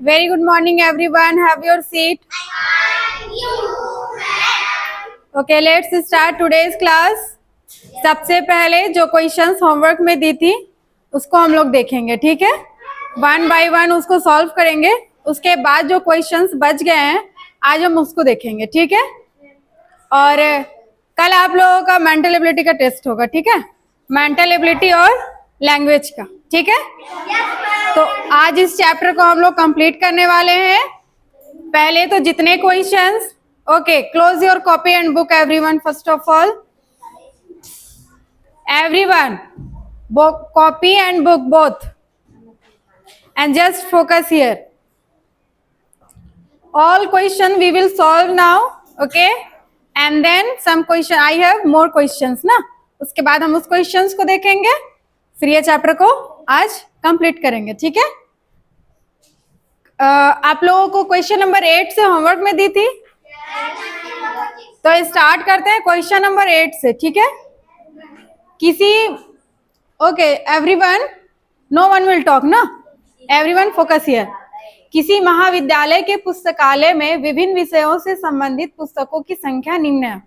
Very good morning, everyone. Have your seat. Okay, let's start today's class. सबसे पहले जो questions homework में दी थी उसको हम लोग देखेंगे, ठीक है। 1 बाय 1 उसको सॉल्व करेंगे। उसके बाद जो क्वेश्चंस बच गए हैं आज हम उसको देखेंगे, ठीक है। और कल आप लोगों का मेंटल एबिलिटी का टेस्ट होगा, ठीक है। मेंटल एबिलिटी और लैंग्वेज का, ठीक है। तो आज इस चैप्टर को हम लोग कंप्लीट करने वाले हैं। पहले तो जितने questions, okay, close your copy and book everyone. First of all everyone, book copy and book both, and just focus here. All question we will solve now, okay, and then some question I have more questions ना, उसके बाद हम उस questions को देखेंगे, फिर ये chapter को आज कंप्लीट करेंगे, ठीक है। आप लोगों को क्वेश्चन नंबर 8 से होमवर्क में दी थी, तो स्टार्ट करते हैं क्वेश्चन नंबर 8 से, ठीक है। किसी okay everyone, no one will talk ना, एवरीवन फोकस हियर। किसी महाविद्यालय के पुस्तकालय में विभिन्न विषयों से संबंधित पुस्तकों की संख्या निम्न है।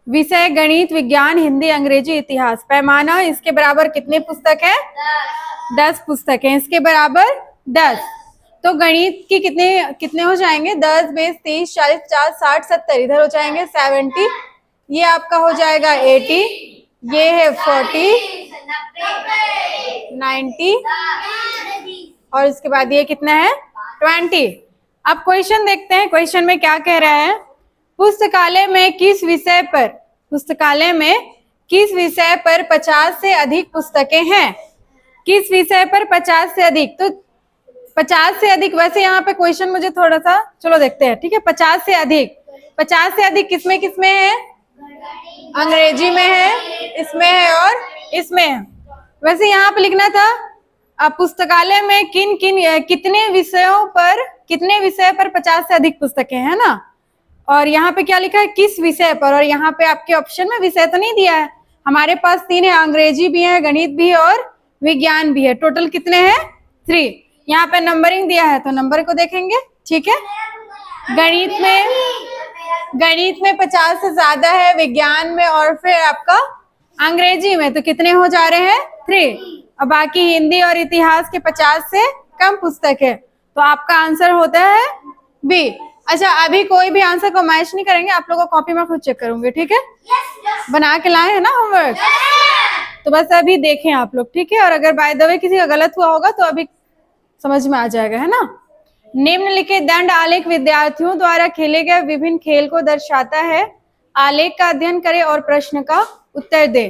विषय गणित, विज्ञान, हिंदी, अंग्रेजी, इतिहास। पैमाना इसके बराबर कितने पुस्तक है? 10 पुस्तक है। इसके बराबर 10। तो गणित की कितने हो जाएंगे? 10, 20, 30, 40, 50, 60, 70, इधर हो जाएंगे 70। ये आपका हो जाएगा 80, ये है 40, 90 और इसके बाद ये कितना है? 20। अब क्वेश्चन देखते हैं, क्वेश्चन में क्या कह रहा है। पुस्तकालय में किस विषय पर 50 से अधिक पुस्तकें हैं? किस विषय पर 50 से अधिक? तो 50 से अधिक, वैसे यहाँ पे क्वेश्चन मुझे थोड़ा सा, चलो देखते हैं, ठीक है। 50 से अधिक किसमें है? अंग्रेजी में है, इसमें है और इसमें है। वैसे यहाँ पे लिखना था पुस्तकालय में कितने विषय पर 50 से अधिक पुस्तकें हैं ना, और यहाँ पे क्या लिखा है? किस विषय पर। और यहाँ पे आपके ऑप्शन में विषय तो नहीं दिया है। हमारे पास 3 है, अंग्रेजी भी है, गणित भी है और विज्ञान भी है। टोटल कितने हैं? 3। यहाँ पे नंबरिंग दिया है तो नंबर को देखेंगे, ठीक है। गणित में 50 से ज्यादा है, विज्ञान में और फिर आपका अंग्रेजी में, तो कितने हो जा रहे हैं? 3। और बाकी हिंदी और इतिहास के 50 से कम पुस्तक है, तो आपका आंसर होता है बी। अच्छा, अभी कोई भी आंसर को मैच नहीं करेंगे, आप लोगों को कॉपी में खुद चेक करूंगी, ठीक है। बना के लाए हैं ना होमवर्क, तो बस अभी देखें आप लोग, ठीक है। और अगर बाय द वे किसी का गलत हुआ होगा तो अभी समझ में आ जाएगा, है ना। निम्नलिखित दंड आलेख विद्यार्थियों द्वारा खेले गए विभिन्न खेल को दर्शाता है। आलेख का अध्ययन करें और प्रश्न का उत्तर दे।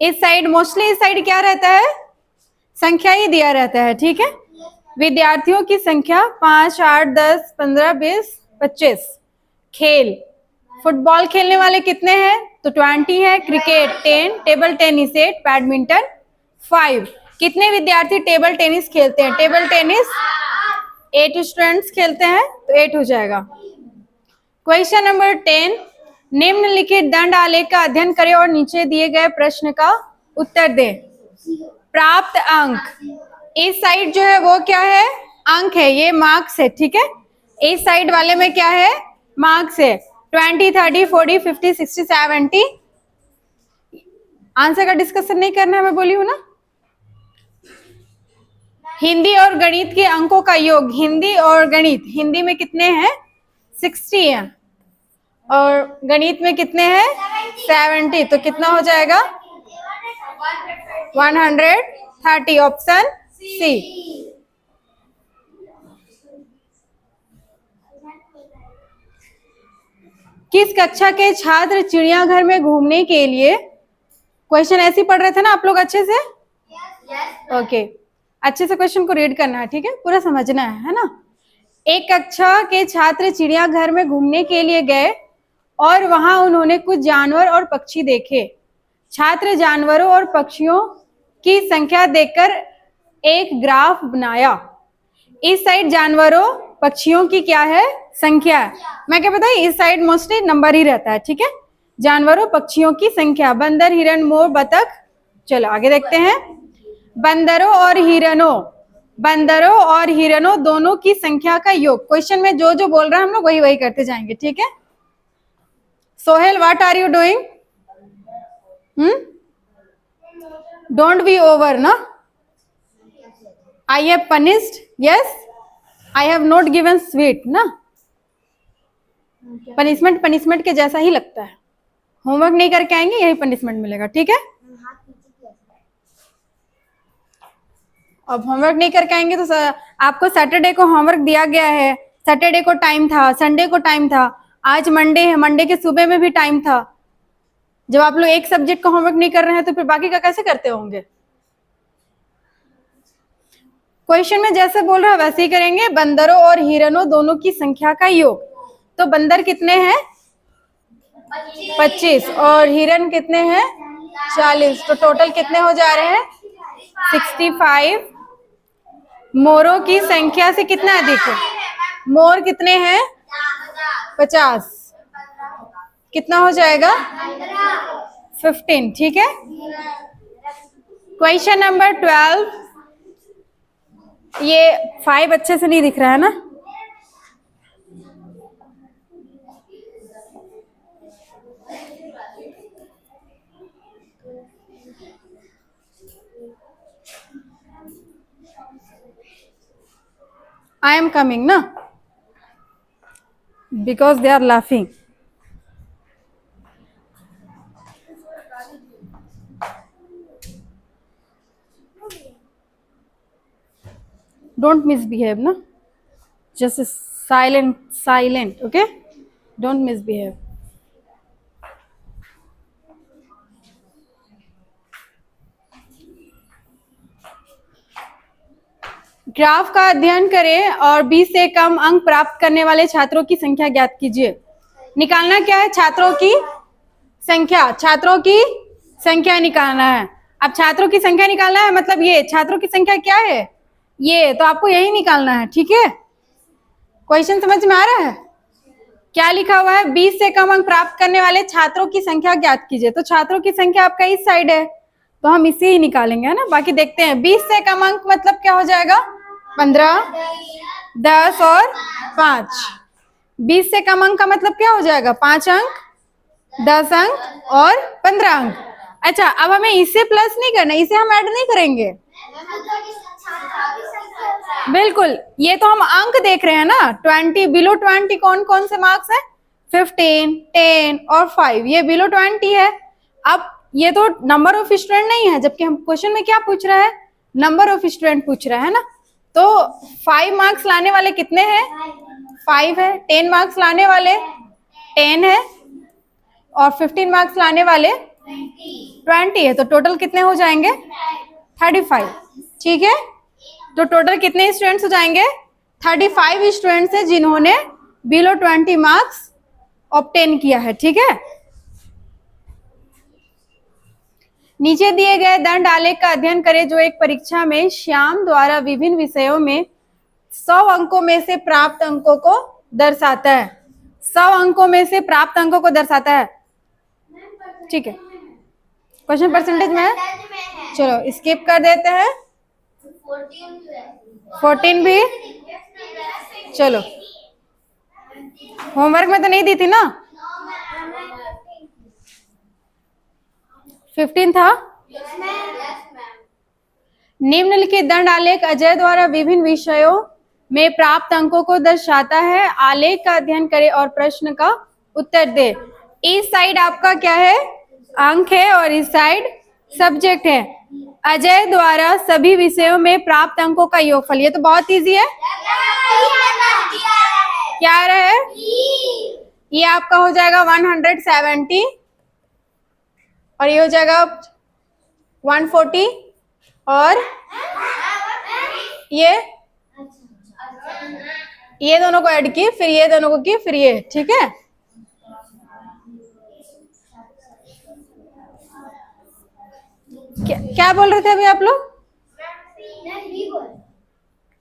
इस साइड मोस्टली इस साइड क्या रहता है? संख्या ही दिया रहता है, ठीक है। विद्यार्थियों की संख्या 5, 8, 10, 15, 20, 25। खेल, फुटबॉल खेलने वाले कितने हैं? तो 20 है। Cricket 10, table tennis 8, badminton 5। कितने विद्यार्थी टेबल टेनिस खेलते हैं? टेबल टेनिस 8 स्टूडेंट्स खेलते हैं, तो 8 हो जाएगा। क्वेश्चन नंबर 10, निम्नलिखित दंड आलेख का अध्ययन करें और नीचे दिए गए प्रश्न का उत्तर दें। प्राप्त अंक, इस साइड जो है वो क्या है? अंक है, ये मार्क्स है, ठीक है। इस साइड वाले में क्या है? मार्क्स है। 20, 30, 40, 50, 60, 70। आंसर का डिस्कशन नहीं करना है, मैं बोली हूं ना। हिंदी और गणित के अंकों का योग, हिंदी और गणित, हिंदी में कितने हैं? 60 हैं और गणित में कितने हैं? 70, तो कितना हो जाएगा? 130, ऑप्शन सी। किस कक्षा के छात्र चिड़ियाघर में घूमने के लिए, क्वेश्चन ऐसे ही पढ़ रहे थे ना आप लोग अच्छे से? ओके, अच्छे से क्वेश्चन को रीड करना है, ठीक है, पूरा समझना है ना। एक कक्षा के छात्र चिड़ियाघर में घूमने के लिए गए और वहां उन्होंने कुछ जानवर और पक्षी देखे। छात्र जानवरों और पक्षियों की संख्या देखकर एक ग्राफ बनाया। इस साइड जानवरों पक्षियों की क्या है? संख्या है। मैं क्या बताऊं, इस साइड मोस्टली नंबर ही रहता है, ठीक है। जानवरों पक्षियों की संख्या, बंदर, हिरण, मोर, बतख। चलो आगे देखते हैं। बंदरों और हिरणों बंदरों और हिरणों दोनों की संख्या का योग। क्वेश्चन में जो जो बोल रहा है हम लोग वही वही करते जाएंगे, ठीक है। Sohail, what are you doing? Don't be over ना। I have punished, yes. I have not given sweet ना। पनिशमेंट पनिशमेंट के जैसा ही लगता है। होमवर्क नहीं करके आएंगे यही पनिशमेंट मिलेगा, ठीक है। अब होमवर्क नहीं करके आएंगे तो आपको सैटरडे को होमवर्क दिया गया है, सैटरडे को टाइम था, संडे को टाइम था, आज मंडे है, मंडे के सुबह में भी टाइम था। जब आप लोग एक सब्जेक्ट का होमवर्क नहीं कर रहे हैं तो फिर बाकी का कैसे करते होंगे? क्वेश्चन में जैसे बोल रहा है वैसे ही करेंगे। बंदरों और हिरणों दोनों की संख्या का योग। तो बंदर कितने हैं? 25 और हिरण कितने हैं? 40। तो टोटल कितने हो जा रहे हैं? 65। मोरों की संख्या से कितना अधिक है? मोर कितने हैं? 50। कितना हो जाएगा? 15, ठीक है। Question number 12। ये 5 अच्छे से नहीं दिख रहा है ना। I am coming na, because they are laughing. Don't misbehave na, just silent, okay? Don't misbehave. Graph का अध्ययन करें और 20 से कम अंक प्राप्त करने वाले छात्रों की संख्या ज्ञात कीजिए। निकालना क्या है? छात्रों की संख्या। छात्रों की संख्या निकालना है। अब छात्रों की संख्या निकालना है मतलब ये छात्रों की संख्या क्या है? ये तो आपको यही निकालना है, ठीक है। क्वेश्चन समझ में आ रहा है? क्या लिखा हुआ है? 20 से कम अंक प्राप्त करने वाले छात्रों की संख्या ज्ञात कीजिए। तो छात्रों की संख्या आपका इस साइड है तो हम इसे ही निकालेंगे, है ना। बाकी देखते हैं। 20 से कम अंक मतलब क्या हो जाएगा? 15, 10 और 5। 20 से कम अंक का मतलब क्या हो जाएगा? 5 अंक, 10 अंक और 15 अंक। अच्छा, अब हमें इसे प्लस नहीं करना, इसे हम ऐड नहीं करेंगे। बिल्कुल, ये तो हम अंक देख रहे हैं ना। 20, बिलो 20 कौन कौन से मार्क्स है? 15, 10 और 5, ये बिलो 20 है। अब ये तो नंबर ऑफ स्टूडेंट नहीं है, जबकि हम क्वेश्चन में क्या पूछ रहा है? नंबर ऑफ स्टूडेंट पूछ रहा है ना। तो 5 मार्क्स लाने वाले कितने हैं? 5 है। 10 मार्क्स लाने वाले 10 है और 15 मार्क्स लाने वाले 20 है। तो टोटल कितने हो जाएंगे? 35, ठीक है। तो टोटल कितने स्टूडेंट्स हो जाएंगे? 35 स्टूडेंट्स हैं जिन्होंने बिलो 20 मार्क्स ऑब्टेन किया है, ठीक है। नीचे दिए गए दंड आलेख का अध्ययन करें जो एक परीक्षा में श्याम द्वारा विभिन्न विषयों में 100 अंकों में से प्राप्त अंकों को दर्शाता है। 100 अंकों में से प्राप्त अंकों को दर्शाता है, ठीक है। क्वेश्चन परसेंटेज में है, चलो स्किप कर देते हैं। 14 भी, चलो होमवर्क में तो नहीं दी थी ना। 15 था। निम्नलिखित दंड आलेख अजय द्वारा विभिन्न विषयों में प्राप्त अंकों को दर्शाता है। आलेख का अध्ययन करें और प्रश्न का उत्तर दे। इस साइड आपका क्या है? अंक है और इस साइड सब्जेक्ट है। अजय द्वारा सभी विषयों में प्राप्त अंकों का योगफल, ये तो बहुत इजी है। क्या आ रहा है? ये आपका हो जाएगा 170 और ये हो जाएगा 140 और ये दोनों को ऐड किए, फिर ये दोनों को किए, फिर ये, ठीक है। क्या बोल रहे थे अभी आप लोग?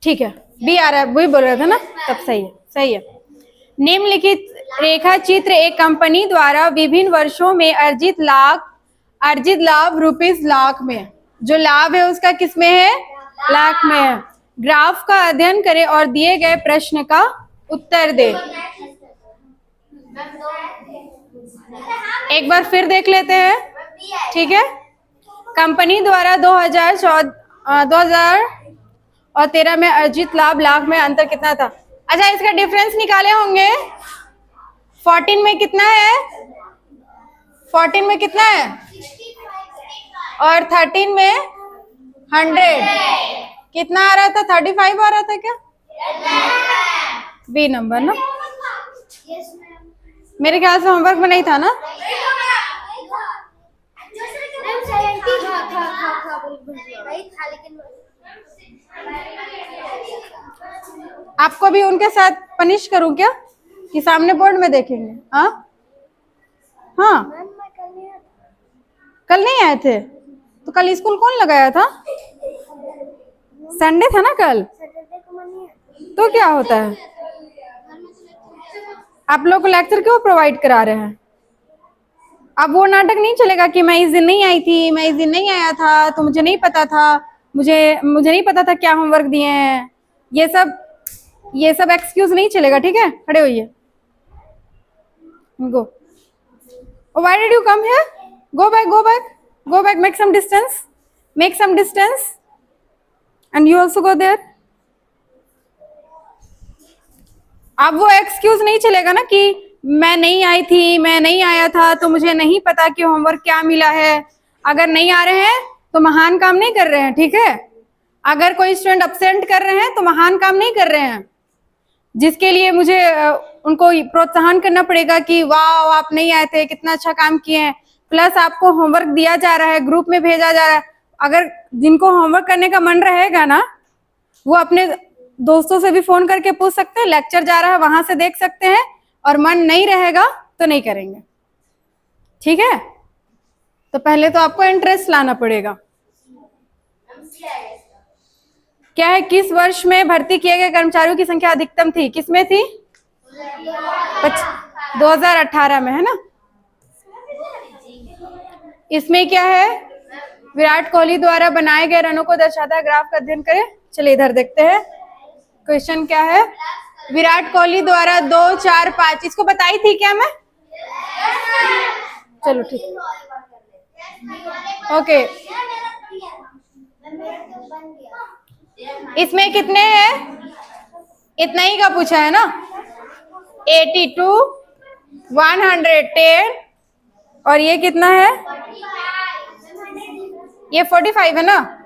ठीक है, बी आ रहा है, वही बोल रहे थे ना, तब सही है, सही है। निम्नलिखित रेखा चित्र एक कंपनी द्वारा विभिन्न वर्षों में अर्जित लाभ रुपीस लाख में, जो लाभ है उसका किस में है? लाख में है। ग्राफ का अध्ययन करे और दिए गए प्रश्न का उत्तर दे। एक बार फिर देख लेते हैं, ठीक है। कंपनी द्वारा 2013 में अर्जित लाभ में अंतर कितना था? अच्छा, इसका डिफरेंस निकाले होंगे। 14 में कितना है? 14 में कितना है? और 13 में 100 कितना आ रहा था? 35 आ रहा था क्या? बी नंबर ना, मेरे ख्याल से होमवर्क में नहीं था ना। आपको भी उनके साथ पनिश करूं क्या कि सामने बोर्ड में देखेंगे? हाँ हाँ, कल नहीं आए थे तो कल स्कूल कौन लगाया था? संडे था ना कल, तो क्या होता है? आप लोग को लेक्चर क्यों प्रोवाइड करा रहे हैं? अब वो नाटक नहीं चलेगा कि मैं इस दिन नहीं आई थी, मैं इस दिन नहीं आया था, तो मुझे नहीं पता था, मुझे नहीं पता था क्या होमवर्क दिए हैं। ये सब एक्सक्यूज नहीं चलेगा, ठीक है। खड़े होइए, go. Why did you come here? Go back, make some distance and you also go there. अब वो एक्सक्यूज नहीं चलेगा ना कि मैं नहीं आई थी, मैं नहीं आया था, तो मुझे नहीं पता कि होमवर्क क्या मिला है। अगर नहीं आ रहे हैं तो महान काम नहीं कर रहे हैं, ठीक है। अगर कोई स्टूडेंट अब्सेंट कर रहे हैं तो महान काम नहीं कर रहे हैं, जिसके लिए मुझे उनको प्रोत्साहन करना पड़ेगा कि वाह आप नहीं आए थे, कितना अच्छा काम किए हैं। प्लस आपको होमवर्क दिया जा रहा है, ग्रुप में भेजा जा रहा है। अगर जिनको होमवर्क करने का मन रहेगा ना, वो अपने दोस्तों से भी फोन करके पूछ सकते हैं, लेक्चर जा रहा है वहां से देख सकते हैं, और मन नहीं रहेगा तो नहीं करेंगे, ठीक है। तो पहले तो आपको इंटरेस्ट लाना पड़ेगा। क्या है, किस वर्ष में भर्ती किए गए कर्मचारियों की संख्या अधिकतम थी? किसमें थी? 2018 में, है ना। इसमें क्या है, विराट कोहली द्वारा बनाए गए रनों को दर्शाता है, ग्राफ का अध्ययन करें। चलिए इधर देखते हैं क्वेश्चन क्या है। विराट कोहली द्वारा 2, 4, 5, इसको बताई थी क्या मैं? चलो ठीक, ओके। इसमें कितने हैं? इतना ही का पूछा है ना। 82, 110, और ये कितना है? ये 45 है ना।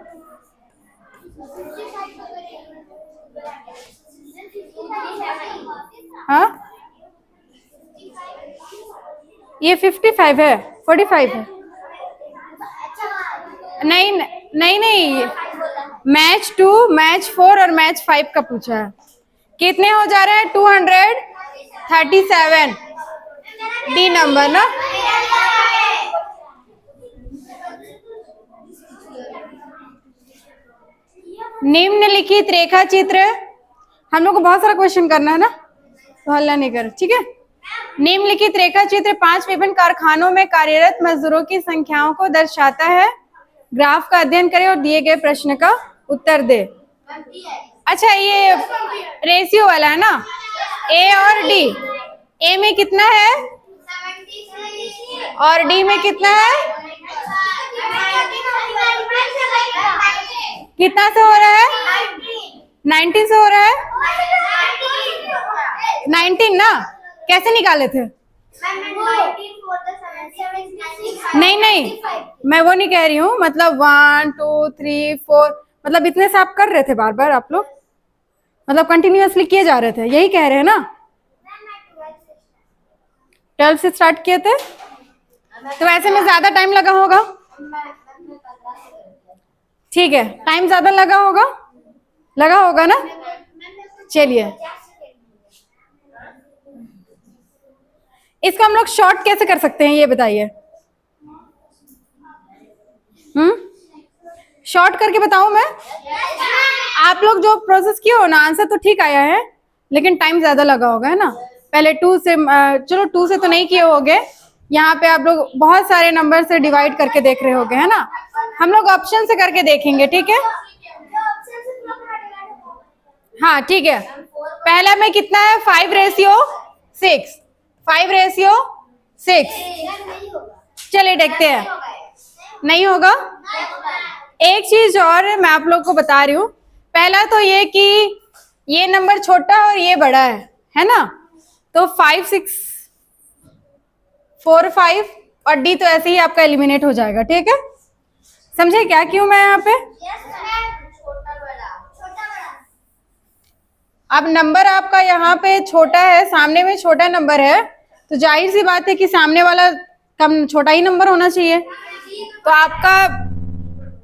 हाँ, ये 55 है, 45 है। नहीं, मैच 2, मैच 4 और मैच 5 का पूछा है। कितने हो जा रहे हैं? 237, डी नंबर ना। निम्नलिखित रेखा चित्र, हम लोग को बहुत सारा क्वेश्चन करना है ना, तो हल्ला नहीं कर, ठीक है। निम्नलिखित रेखा चित्र 5 विभिन्न कारखानों में कार्यरत मजदूरों की संख्याओं को दर्शाता है। ग्राफ का अध्ययन करें और दिए गए प्रश्न का उत्तर दे। अच्छा, ये रेशियो वाला है ना, ए और डी। ए में कितना है और डी में कितना है? कितना से हो रहा है? 19 से हो रहा है। 19 ना, कैसे निकाले थे? नहीं, मैं वो नहीं कह रही हूँ, मतलब 1, 2, 3, 4, मतलब इतने से आप कर रहे थे बार बार, आप लोग मतलब कंटिन्यूअसली किए जा रहे थे, यही कह रहे हैं ना। 12 से स्टार्ट किए थे, तो ऐसे में ज्यादा टाइम लगा होगा, ठीक है। टाइम ज्यादा लगा होगा ना। चलिए, इसको हम लोग शॉर्ट कैसे कर सकते हैं, ये बताइए। शॉर्ट करके बताऊं मैं? आप लोग जो प्रोसेस किए हो ना, आंसर तो ठीक आया है, लेकिन टाइम ज्यादा लगा होगा, है ना। पहले 2 से, चलो 2 से तो नहीं किए होगे, यहाँ पे आप लोग बहुत सारे नंबर से डिवाइड करके देख रहे होगे, है ना। हम लोग ऑप्शन से करके देखेंगे, ठीक है। हाँ ठीक है, पहला में कितना है 5:6, 5:6। चलिए देखते हैं, नहीं होगा। एक चीज और मैं आप लोग को बता रही हूँ, पहला तो ये कि ये नंबर छोटा और ये बड़ा है ना, तो 5 6 4 5 और डी तो ऐसे ही आपका एलिमिनेट हो जाएगा, ठीक है। समझे क्या क्यों मैं यहाँ पे? अब नंबर आपका यहाँ पे छोटा है, सामने में छोटा नंबर है, तो जाहिर सी बात है कि सामने वाला कम छोटा ही नंबर होना चाहिए, तो आपका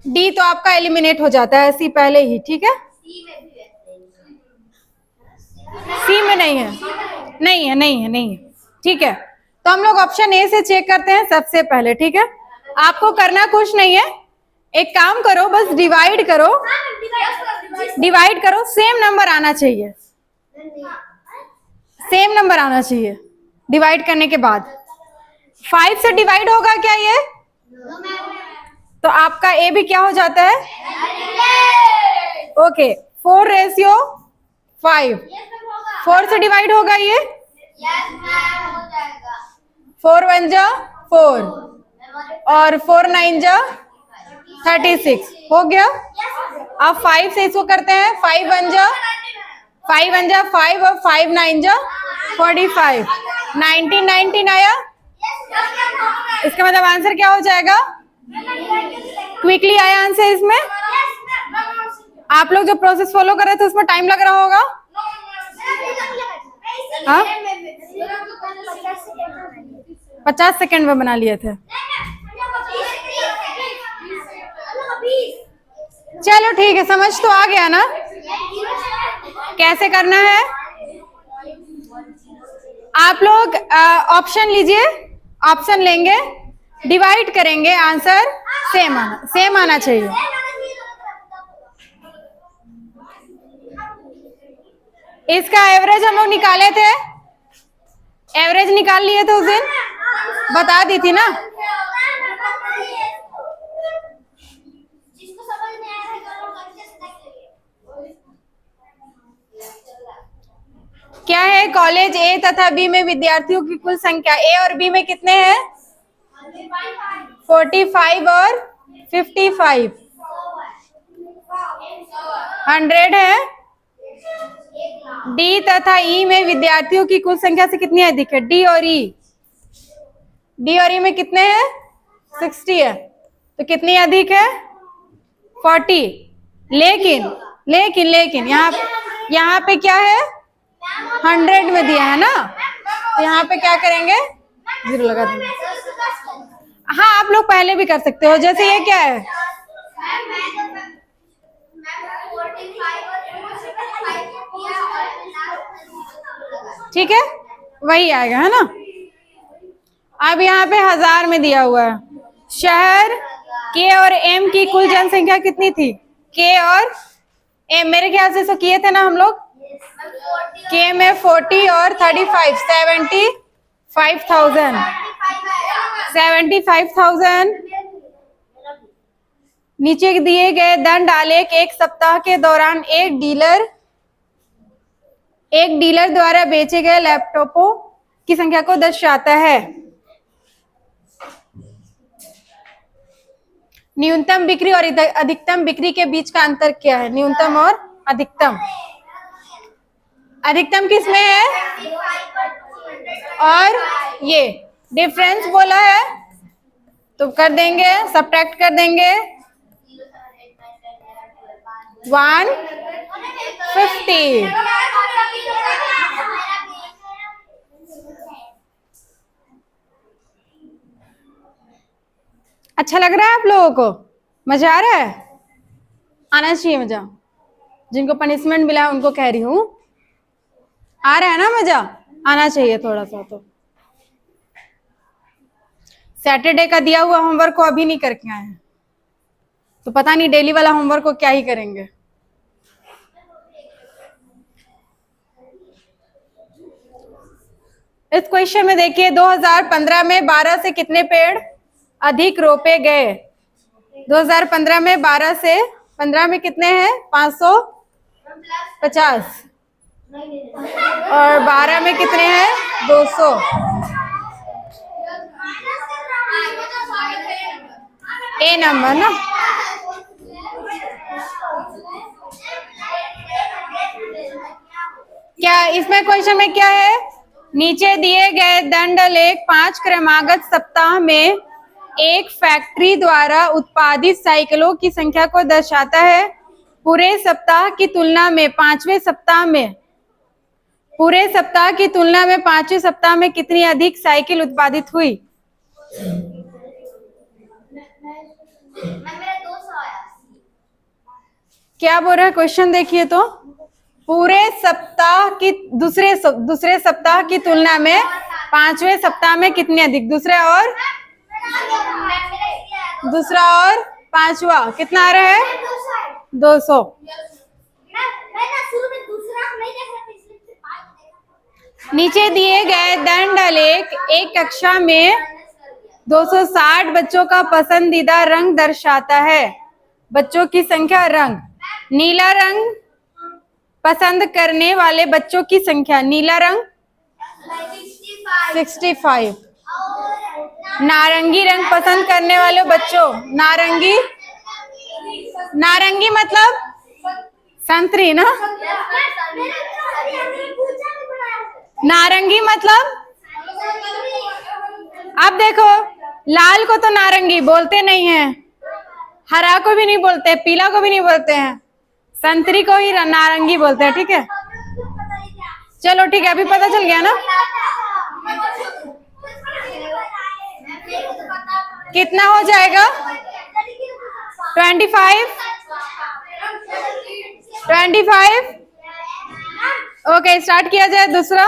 डी तो आपका एलिमिनेट हो जाता है सी पहले ही, ठीक है। सी में नहीं है, नहीं है, ठीक है। तो हम लोग ऑप्शन ए से चेक करते हैं सबसे पहले, ठीक है। आपको करना कुछ नहीं है, एक काम करो, बस डिवाइड करो, सेम नंबर आना चाहिए, सेम नंबर आना चाहिए डिवाइड करने के बाद। 5 से डिवाइड होगा क्या ये? तो आपका ए भी क्या हो जाता है? ओके, 4:5, 4 से डिवाइड होगा ये? 4 1 जा 4 और 4 9 जा 36 हो गया। अब 5 से इसको करते हैं, 5 1 जा 5 और 5 9 जा 45, 19 आया। इसका मतलब आंसर क्या हो जाएगा? क्विकली आया आंसर इसमें। आप लोग जो प्रोसेस फॉलो कर रहे थे उसमें टाइम लग रहा होगा, हाँ 50 सेकेंड में बना लिए थे। चलो ठीक है, समझ तो आ गया ना कैसे करना है। आप लोग ऑप्शन लीजिए, ऑप्शन लेंगे, डिवाइड करेंगे, आंसर सेम आना चाहिए। इसका एवरेज हम लोग निकाले थे, एवरेज निकाल लिए थे उस दिन, बता दी थी ना। क्या है? कॉलेज ए तथा बी में विद्यार्थियों की कुल संख्या ए और बी में कितने हैं? 45 और 55, 100 है। डी तथा ई में विद्यार्थियों की कुल संख्या से कितनी अधिक है? डी और ई में कितने हैं? 60 है, तो कितनी अधिक है? 40। लेकिन यहाँ पे क्या है? 100 में दिया है ना, तो यहाँ पे क्या करेंगे? 0 लगा देंगे। हाँ आप लोग पहले भी कर सकते हो, जैसे ये क्या है? ठीक है, वही आएगा, है ना। अब यहाँ पे 1000 में दिया हुआ है। शहर के और एम की कुल जनसंख्या कितनी थी? के और एम, मेरे ख्याल से सो किए थे ना हम लोग। के में 40 और 35, 75,000। नीचे दिए गए दंड आलेख एक सप्ताह के दौरान एक डीलर द्वारा बेचे गए लैपटॉपों की संख्या को दर्शाता है। न्यूनतम बिक्री और अधिकतम बिक्री के बीच का अंतर क्या है? न्यूनतम और अधिकतम किसमें है? और ये डिफरेंस बोला है तो कर देंगे, सब्ट्रैक्ट कर देंगे। 150। अच्छा लग रहा है आप लोगों को? मजा आ रहा है? आना चाहिए मजा। जिनको पनिशमेंट मिला है उनको कह रही हूँ, आ रहा है ना मजा? आना चाहिए थोड़ा सा। तो सैटरडे का दिया हुआ होमवर्क को अभी नहीं करके आए हैं, तो पता नहीं डेली वाला होमवर्क को क्या ही करेंगे। इस क्वेश्चन में देखिए, 2015 में 12 से कितने पेड़ अधिक रोपे गए? 2015 में 12 से 15 में कितने हैं? 50 और 12 में कितने हैं? 200। ए नंबर ना। क्या इसमें क्वेश्चन में क्या है? नीचे दिए गए दंड लेख 5 क्रमागत सप्ताह में एक फैक्ट्री द्वारा उत्पादित साइकिलों की संख्या को दर्शाता है। पूरे सप्ताह की तुलना में पांचवें सप्ताह में पांचवें सप्ताह में कितनी अधिक साइकिल उत्पादित हुई? क्या बोल रहा है क्वेश्चन? देखिए तो, पूरे सप्ताह की दूसरे सप्ताह की तुलना में पांचवें सप्ताह में कितनी अधिक? दूसरा और पांचवा कितना आ रहा है? 200। नीचे दिए गए दंड आलेख एक कक्षा में 260 बच्चों का पसंदीदा रंग दर्शाता है। बच्चों की संख्या। रंग नीला रंग पसंद करने वाले बच्चों की संख्या। नीला रंग 65। नारंगी रंग पसंद करने वाले बच्चों। नारंगी मतलब संतरी ना। नारंगी मतलब, अब देखो, लाल को तो नारंगी बोलते नहीं है, हरा को भी नहीं बोलते, पीला को भी नहीं बोलते हैं, संतरी को ही नारंगी बोलते हैं। ठीक है, चलो ठीक है, अभी पता चल गया ना। कितना हो जाएगा? 25। ओके, स्टार्ट किया जाए दूसरा।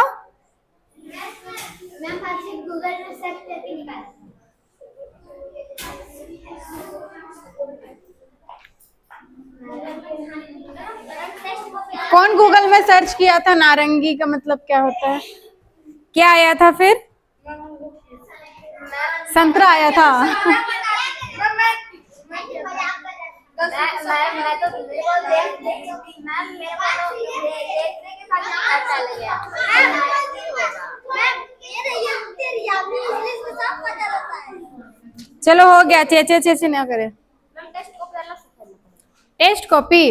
कौन गूगल में सर्च किया था नारंगी का मतलब क्या होता है? क्या आया था फिर? संतरा आया था। चलो हो गया, चे ना करे। टेस्ट कॉपी,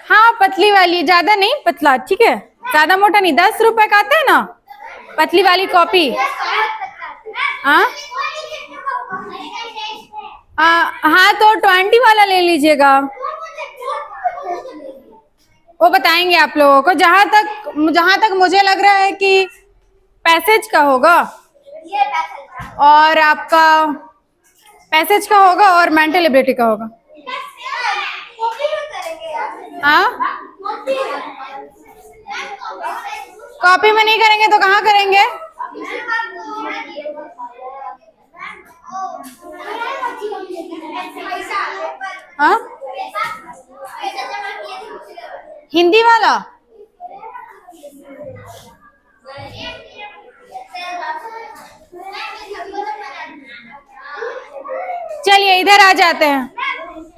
हाँ पतली वाली, ज्यादा नहीं, पतला, ठीक है, ज्यादा मोटा नहीं। 10 रुपए का आता है ना पतली वाली कॉपी। हाँ हाँ, तो 20 वाला ले लीजिएगा, वो बताएंगे आप लोगों को। जहां तक मुझे लग रहा है कि पैसेज का होगा, और आपका पैसेज का होगा और मेंटल एबिलिटी का होगा। हाँ, कॉपी में नहीं करेंगे तो कहाँ करेंगे? हाँ, हिंदी वाला। चलिए इधर आ जाते हैं,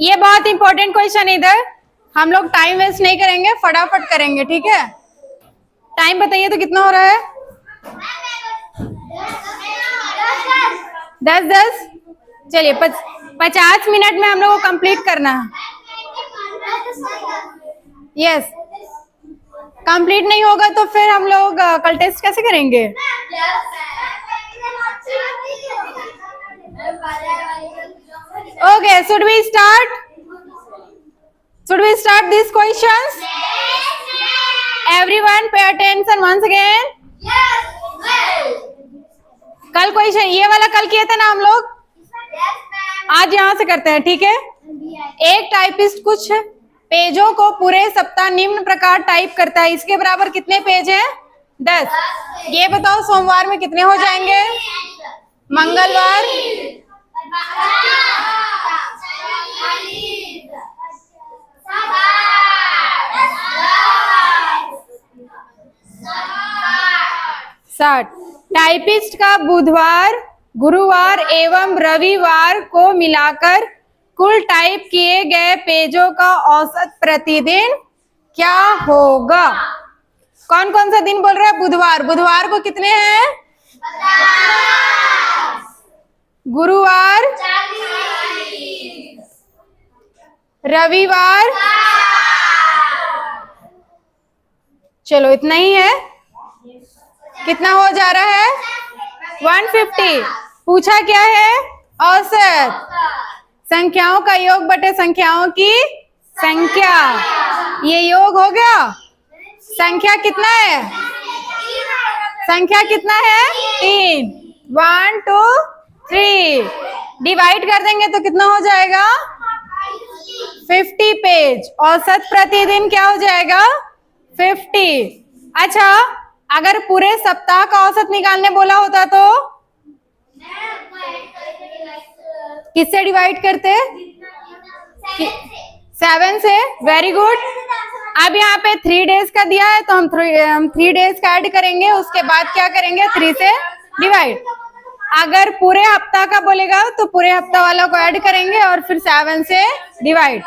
ये बहुत इंपॉर्टेंट क्वेश्चन। इधर हम लोग टाइम वेस्ट नहीं करेंगे, फटाफट करेंगे, ठीक है। टाइम बताइए तो कितना हो रहा है? 10। चलिए 50 मिनट में हम लोग को कंप्लीट करना है। यस, कंप्लीट नहीं होगा तो फिर हम लोग कल टेस्ट कैसे करेंगे? Okay, should we start these questions? Everyone pay attention once again. कल क्वेश्चन ये वाला कल किए थे ना हम लोग, आज यहाँ से करते हैं, ठीक है। एक टाइपिस्ट कुछ पेजों को पूरे सप्ताह निम्न प्रकार टाइप करता है, इसके बराबर कितने पेज हैं? 10। ये बताओ सोमवार में कितने हो जाएंगे? मंगलवार 60। टाइपिस्ट का बुधवार, गुरुवार एवं रविवार को मिलाकर कुल टाइप किए गए पेजों का औसत प्रतिदिन क्या होगा? कौन कौन सा दिन बोल रहा है? बुधवार। बुधवार को कितने हैं? गुरुवार, रविवार, चलो इतना ही है। कितना हो जा रहा है? 150। पूछा क्या है? औसत। संख्याओं का योग बटे संख्याओं की संख्या। ये योग हो गया। संख्या कितना है? संख्या कितना है? 3। 1 2 3 डिवाइड कर देंगे तो कितना हो जाएगा? 50 पेज। औसत प्रतिदिन क्या हो जाएगा? 50। अच्छा, अगर पूरे सप्ताह का औसत निकालने बोला होता तो किससे डिवाइड करते? 7 से। Very good. अब यहाँ पे 3 डेज का दिया है तो हम 3 डेज का ऐड करेंगे, उसके बाद क्या करेंगे? 3 से डिवाइड। अगर पूरे हफ्ता का बोलेगा तो पूरे हफ्ता वाला को ऐड करेंगे और फिर 7 से डिवाइड।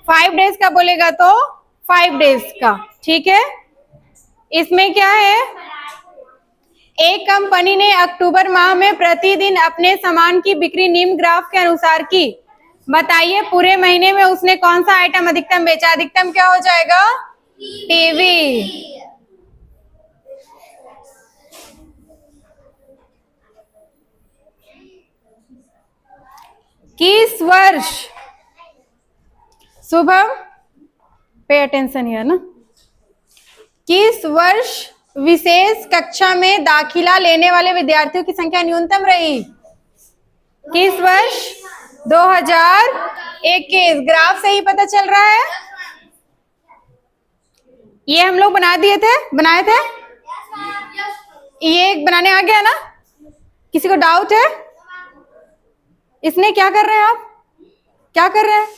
5 डेज का बोलेगा तो 5 डेज का। ठीक है। इसमें क्या है? एक कंपनी ने अक्टूबर माह में प्रतिदिन अपने सामान की बिक्री निम्न ग्राफ के अनुसार की। बताइए पूरे महीने में उसने कौन सा आइटम अधिकतम बेचा? अधिकतम क्या हो जाएगा? टीवी। किस वर्ष? शुभम पे अटेंशन हियर ना। किस वर्ष विशेष कक्षा में दाखिला लेने वाले विद्यार्थियों की संख्या न्यूनतम रही? किस वर्ष? 2021। ग्राफ से ही पता चल रहा है। ये हम लोग बनाए थे। ये बनाने आ गया ना? किसी को डाउट है? इसमें क्या कर रहे हैं आप? क्या कर रहे हैं?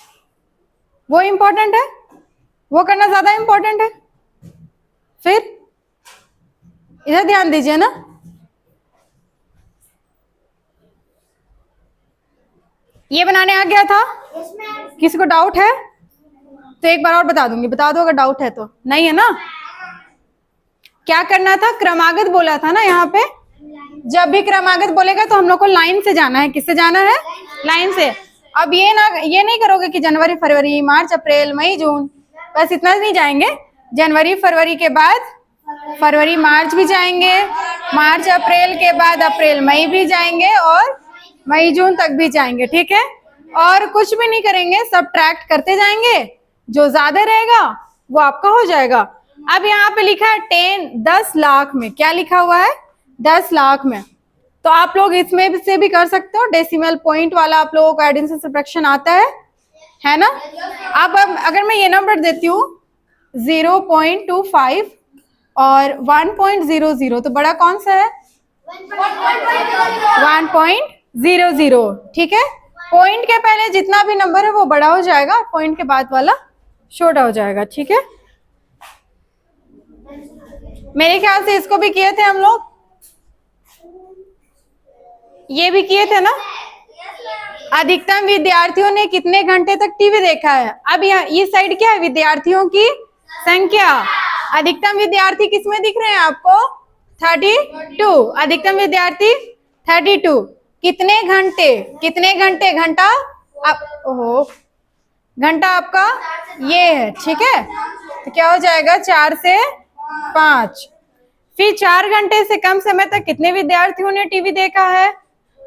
वो इंपॉर्टेंट है? वो करना ज्यादा इंपॉर्टेंट है? फिर इधर ध्यान दीजिए ना। ये बनाने आ गया था? किसी को डाउट है तो एक बार और बता दूंगी, बता दो अगर डाउट है तो। नहीं है ना? क्या करना था? क्रमागत बोला था ना यहाँ पे। जब भी क्रमागत बोलेगा तो हम लोग को लाइन से जाना है। किससे जाना है? लाइन से। अब ये नहीं करोगे कि जनवरी, फरवरी, मार्च, अप्रैल, मई, जून, बस इतना नहीं जाएंगे। जनवरी फरवरी के बाद फरवरी मार्च भी जाएंगे, मार्च अप्रैल के बाद अप्रैल मई भी जाएंगे और मई जून तक भी जाएंगे। ठीक है। और कुछ भी नहीं करेंगे, सब ट्रैक्ट करते जाएंगे। जो ज्यादा रहेगा वो आपका हो जाएगा। अब यहाँ पे लिखा है 10 लाख में। क्या लिखा हुआ है? 10 लाख में। तो आप लोग इसमें से भी कर सकते हो। डेसिमल पॉइंट वाला आप लोगों को एडिशन सब्ट्रैक्शन आता है ना? अब अगर मैं ये नंबर देती हूँ 0.25 और 1.00 तो बड़ा कौन सा है? 1.00। ठीक है। पॉइंट के पहले जितना भी नंबर है वो बड़ा हो जाएगा, पॉइंट के बाद वाला छोटा हो जाएगा। ठीक है। मेरे ख्याल से इसको भी किए थे हम लोग, ये भी किए थे ना। अधिकतम विद्यार्थियों ने कितने घंटे तक टीवी देखा है? अब यहाँ इस साइड क्या है? विद्यार्थियों की संख्या। अधिकतम विद्यार्थी किसमें दिख रहे हैं आपको? 32। अधिकतम विद्यार्थी 32। कितने घंटे? कितने घंटे? घंटा ओहो, घंटा आपका ये है। ठीक है। तो क्या हो जाएगा? 4 से 5। फिर 4 घंटे से कम समय तक कितने विद्यार्थियों ने टीवी देखा है?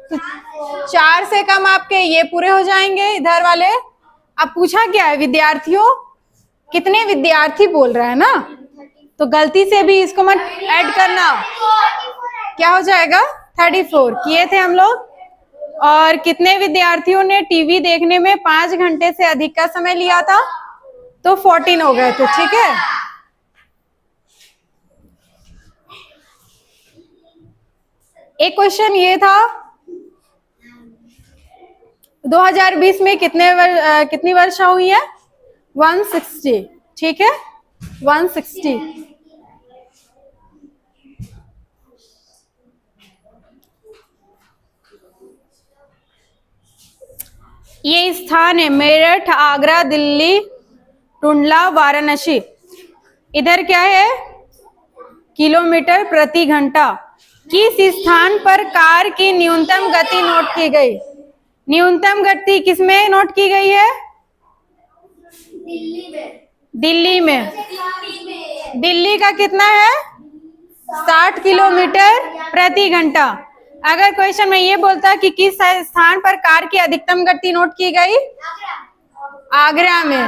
तो 4 से कम आपके ये पूरे हो जाएंगे इधर वाले। अब पूछा क्या है? विद्यार्थियों, कितने विद्यार्थी बोल रहा है ना, तो गलती से भी इसको मत ऐड करना। क्या हो जाएगा? 34 किए थे हम लोग। और कितने विद्यार्थियों ने टीवी देखने में 5 घंटे से अधिक का समय लिया था? तो 14 हो गए थे। ठीक है। एक क्वेश्चन ये था 2020 में कितनी वर्षा हुई है? 160। ठीक है। 160। ये स्थान है मेरठ, आगरा, दिल्ली, टुंडला, वाराणसी। इधर क्या है? किलोमीटर प्रति घंटा। किस स्थान पर कार की न्यूनतम गति नोट की गई? न्यूनतम गति किसमें नोट की गई है? दिल्ली में। दिल्ली का कितना है? 60 किलोमीटर प्रति घंटा। अगर क्वेश्चन में ये बोलता कि किस स्थान पर कार की अधिकतम गति नोट की गई? आगरा में।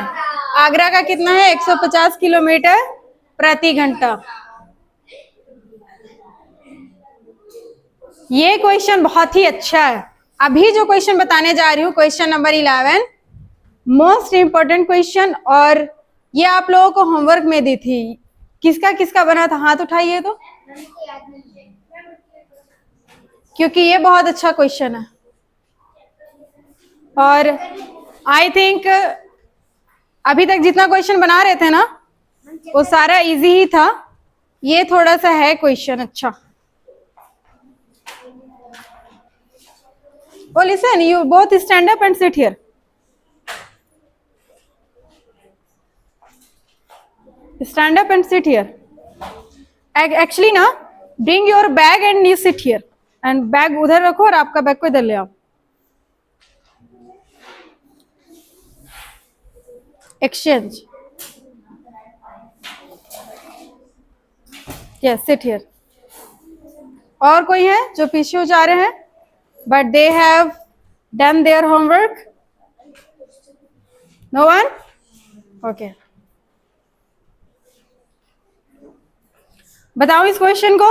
आगरा का कितना है? 150 किलोमीटर प्रति घंटा। ये क्वेश्चन बहुत ही अच्छा है। अभी जो क्वेश्चन बताने जा रही हूँ, question number 11, most important question, और ये आप लोगों को होमवर्क में दी थी। किसका किसका बना था? हाथ उठाइए तो, क्योंकि ये बहुत अच्छा क्वेश्चन है और आई थिंक अभी तक जितना क्वेश्चन बना रहे थे ना वो सारा इजी ही था। ये थोड़ा सा है क्वेश्चन अच्छा। Oh, listen, you both stand up and sit here. Stand up and sit here. Actually ना, bring your bag and you sit here. And bag उधर रखो और आपका बैग को इधर ले आओ। Exchange. Yes, sit here. और कोई है जो पीछे हो जा रहे हैं? But they have done their homework. No one? Okay. बताओ इस क्वेश्चन को।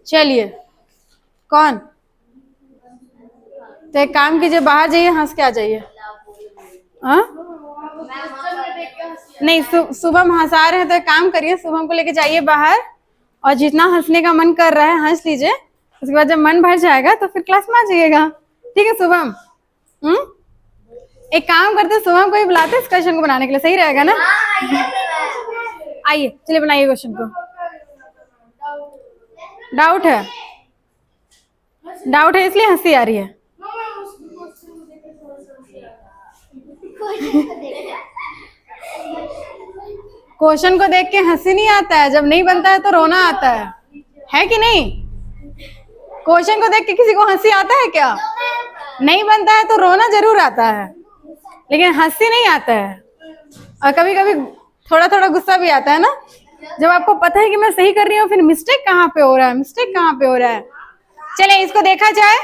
चलिए, कौन? तो एक काम कीजिए, बाहर जाइए, हंस के आ जाइए। हाँ? नहीं, शुभम हंसा रहे हैं तो एक काम करिए, शुभम को लेके जाइए बाहर और जितना हंसने का मन कर रहा है हंस लीजिए। उसके बाद जब मन भर जाएगा तो फिर क्लास में आ जाइएगा। ठीक है शुभम? एक काम करते, शुभम को ही बुलाते इस क्वेश्चन को बनाने के लिए, सही रहेगा ना? आइए, चलिए बनाइए क्वेश्चन को। डाउट है? डाउट है इसलिए हंसी आ रही है। क्वेश्चन को देख के हंसी नहीं आता है, जब नहीं बनता है तो रोना आता है कि नहीं? क्वेश्चन को देख के किसी को हंसी आता है क्या? नहीं बनता है तो रोना जरूर आता है, लेकिन हंसी नहीं आता है। और कभी कभी थोड़ा थोड़ा गुस्सा भी आता है ना, जब आपको पता है कि मैं सही कर रही हूँ फिर मिस्टेक कहाँ पे हो रहा है, मिस्टेक कहाँ पे हो रहा है। चले इसको देखा जाए।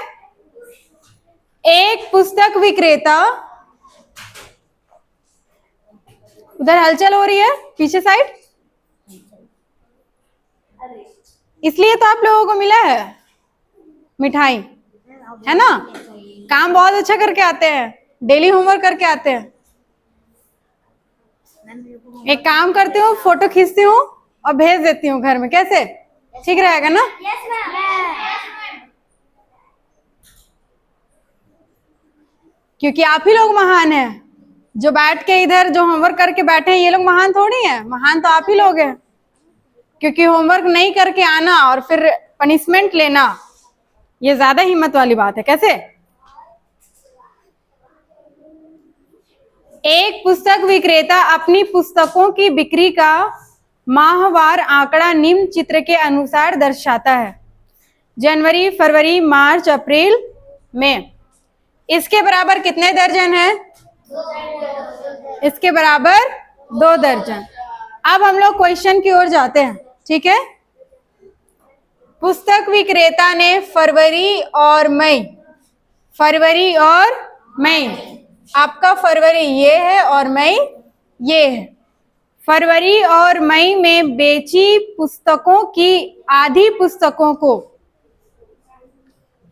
एक पुस्तक विक्रेता, उधर हलचल हो रही है पीछे साइड, इसलिए तो आप लोगों को मिला है मिठाई, है ना? काम बहुत अच्छा करके आते हैं, डेली होमवर्क करके आते हैं। एक काम करती हूँ, फोटो खींचती हूँ और भेज देती हूँ घर में, कैसे? ठीक रहेगा ना? क्योंकि आप ही लोग महान हैं, जो बैठ के इधर जो होमवर्क करके बैठे हैं ये लोग महान थोड़ी हैं, महान तो आप ही लोग हैं। क्योंकि होमवर्क नहीं करके आना और फिर पनिशमेंट लेना ये ज्यादा हिम्मत वाली बात है। कैसे? एक पुस्तक विक्रेता अपनी पुस्तकों की बिक्री का माहवार आंकड़ा निम्न चित्र के अनुसार दर्शाता है। जनवरी, फरवरी, मार्च, अप्रैल, मई। इसके बराबर कितने दर्जन है? इसके बराबर 2 दर्जन। अब हम लोग क्वेश्चन की ओर जाते हैं, ठीक है? पुस्तक विक्रेता ने फरवरी और मई, फरवरी और मई, आपका फरवरी ये है और मई ये है। फरवरी और मई में बेची पुस्तकों की आधी पुस्तकों को,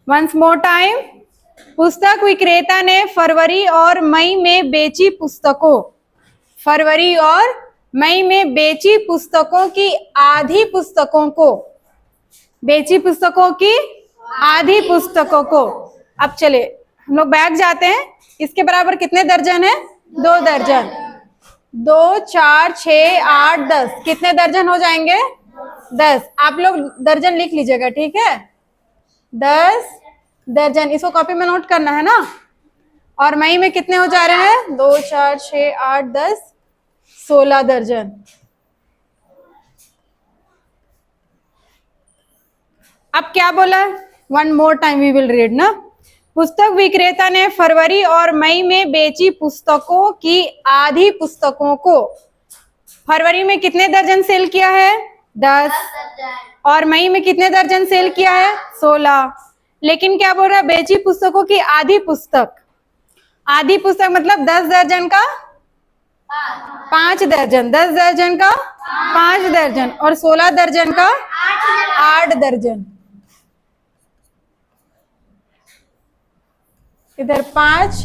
वंस मोर टाइम, पुस्तक विक्रेता ने फरवरी और मई में बेची पुस्तकों, फरवरी और मई में बेची पुस्तकों की आधी पुस्तकों को, बेची पुस्तकों की आधी पुस्तकों को। अब चले हम लोग बैठ जाते हैं। इसके बराबर कितने दर्जन है? 2 दर्जन। 2, 4, 6, 8, 10, कितने दर्जन हो जाएंगे? 10। आप लोग दर्जन लिख लीजिएगा, ठीक है? 10, दर्जन, इसको कॉपी में नोट करना है ना। और मई में कितने हो जा रहे हैं? 2 4 6 8 10 16 दर्जन। अब क्या बोला? One more time we will read ना। पुस्तक विक्रेता ने फरवरी और मई में बेची पुस्तकों की आधी पुस्तकों को। फरवरी में कितने दर्जन सेल किया है? 10। और मई में कितने दर्जन सेल किया है? 16। लेकिन क्या बोल रहा है? बेची पुस्तकों की आधी पुस्तक। आधी पुस्तक मतलब 10 दर्जन का 5 दर्जन, 10 दर्जन का 5 दर्जन और 16 दर्जन का 8 दर्जन। इधर 5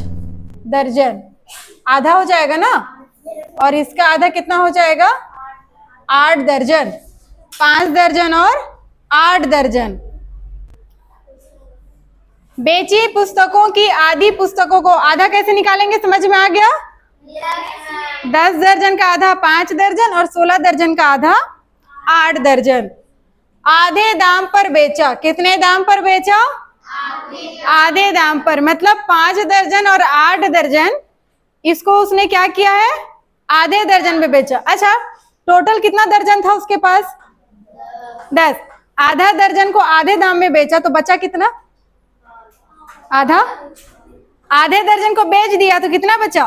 दर्जन आधा हो जाएगा ना, और इसका आधा कितना हो जाएगा? 8 दर्जन। 5 दर्जन और 8 दर्जन। बेची पुस्तकों की आधी पुस्तकों को आधा कैसे निकालेंगे? समझ में आ गया? 10 दर्जन का आधा 5 दर्जन और 16 दर्जन का आधा 8 दर्जन। आधे दाम पर बेचा। कितने दाम पर बेचा? आधे दाम पर, मतलब 5 दर्जन और 8 दर्जन, इसको उसने क्या किया है? आधे दर्जन में बेचा। अच्छा, टोटल कितना दर्जन था उसके पास? 10। आधा दर्जन को आधे दाम में बेचा तो बचा कितना? आधा। आधे दर्जन को बेच दिया तो कितना बचा?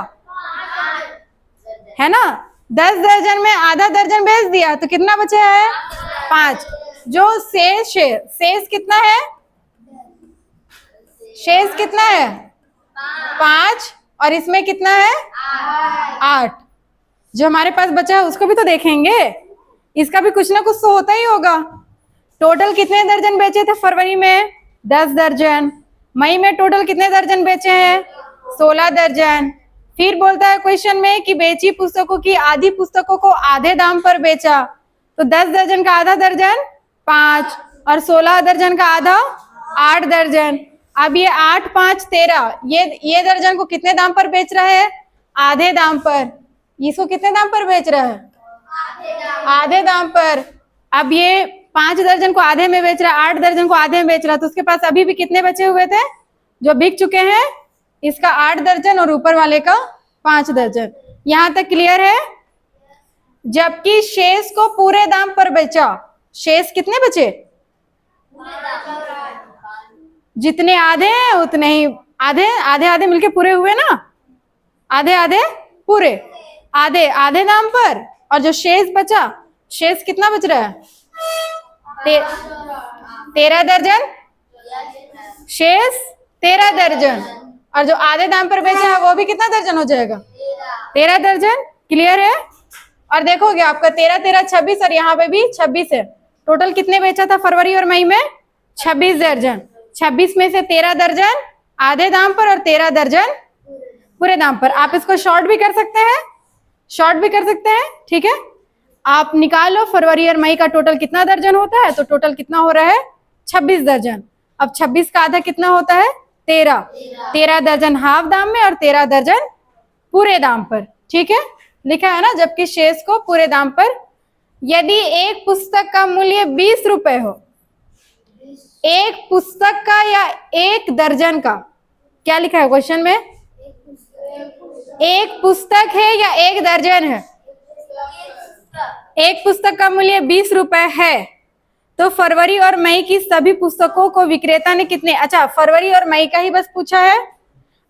है ना? 10 दर्जन में आधा दर्जन बेच दिया तो कितना बचा है? 5। जो शेष कितना है? शेष कितना है? 5। और इसमें कितना है? 8। जो हमारे पास बचा है उसको भी तो देखेंगे, इसका भी कुछ ना कुछ तो होता ही होगा। टोटल कितने दर्जन बेचे थे फरवरी में? 10 दर्जन। मई में टोटल कितने दर्जन बेचे हैं? 16 दर्जन। फिर बोलता है क्वेश्चन में कि बेची पुस्तकों की आधी पुस्तकों को आधे दाम पर बेचा, तो 10 दर्जन का आधा दर्जन 5 और 16 दर्जन का आधा 8 दर्जन। अब ये 8 5 13, ये दर्जन को कितने दाम पर बेच रहा है? आधे दाम पर। इसको कितने दाम पर बेच रहा है? आधे दाम पर। अब ये 5 दर्जन को आधे में बेच रहा है, 8 दर्जन को आधे में बेच रहा है, तो उसके पास अभी भी कितने बचे हुए थे जो बिक चुके हैं? इसका 8 दर्जन और ऊपर वाले का 5 दर्जन। यहां तक क्लियर है? जबकि शेष को पूरे दाम पर बेचा। शेष कितने बचे? जितने आधे हैं उतने ही आधे आधे आधे मिलके पूरे हुए ना। आधे आधे पूरे, आधे आधे दाम पर। और जो शेष बचा, शेष कितना बच रहा है? 13 दर्जन। शेष 13 दर्जन। और जो आधे दाम पर बेचा है वो भी कितना दर्जन हो जाएगा? 13 दर्जन। क्लियर है? और देखोगे आपका 13 13 26 और यहाँ पे भी 26 है। टोटल कितने बेचा था फरवरी और मई में? 26 दर्जन। 26 में से 13 दर्जन आधे दाम पर और 13 दर्जन पूरे दाम पर। आप इसको शॉर्ट भी कर सकते हैं, शॉर्ट भी कर सकते हैं, ठीक है। आप निकालो फरवरी और मई का टोटल कितना दर्जन होता है, तो टोटल कितना हो रहा है? 26 दर्जन। अब 26 का आधा कितना होता है? 13। 13 दर्जन हाफ दाम में और 13 दर्जन पूरे दाम पर, ठीक है, लिखा है ना। जबकि शेष को पूरे दाम पर। यदि एक पुस्तक का मूल्य 20 रुपए हो, एक पुस्तक का या एक दर्जन का, क्या लिखा है क्वेश्चन में? एक पुस्तक है या एक दर्जन है? एक पुस्तक का मूल्य 20 रुपए है, तो फरवरी और मई की सभी पुस्तकों को विक्रेता ने कितने? अच्छा, फरवरी और मई का ही बस पूछा है।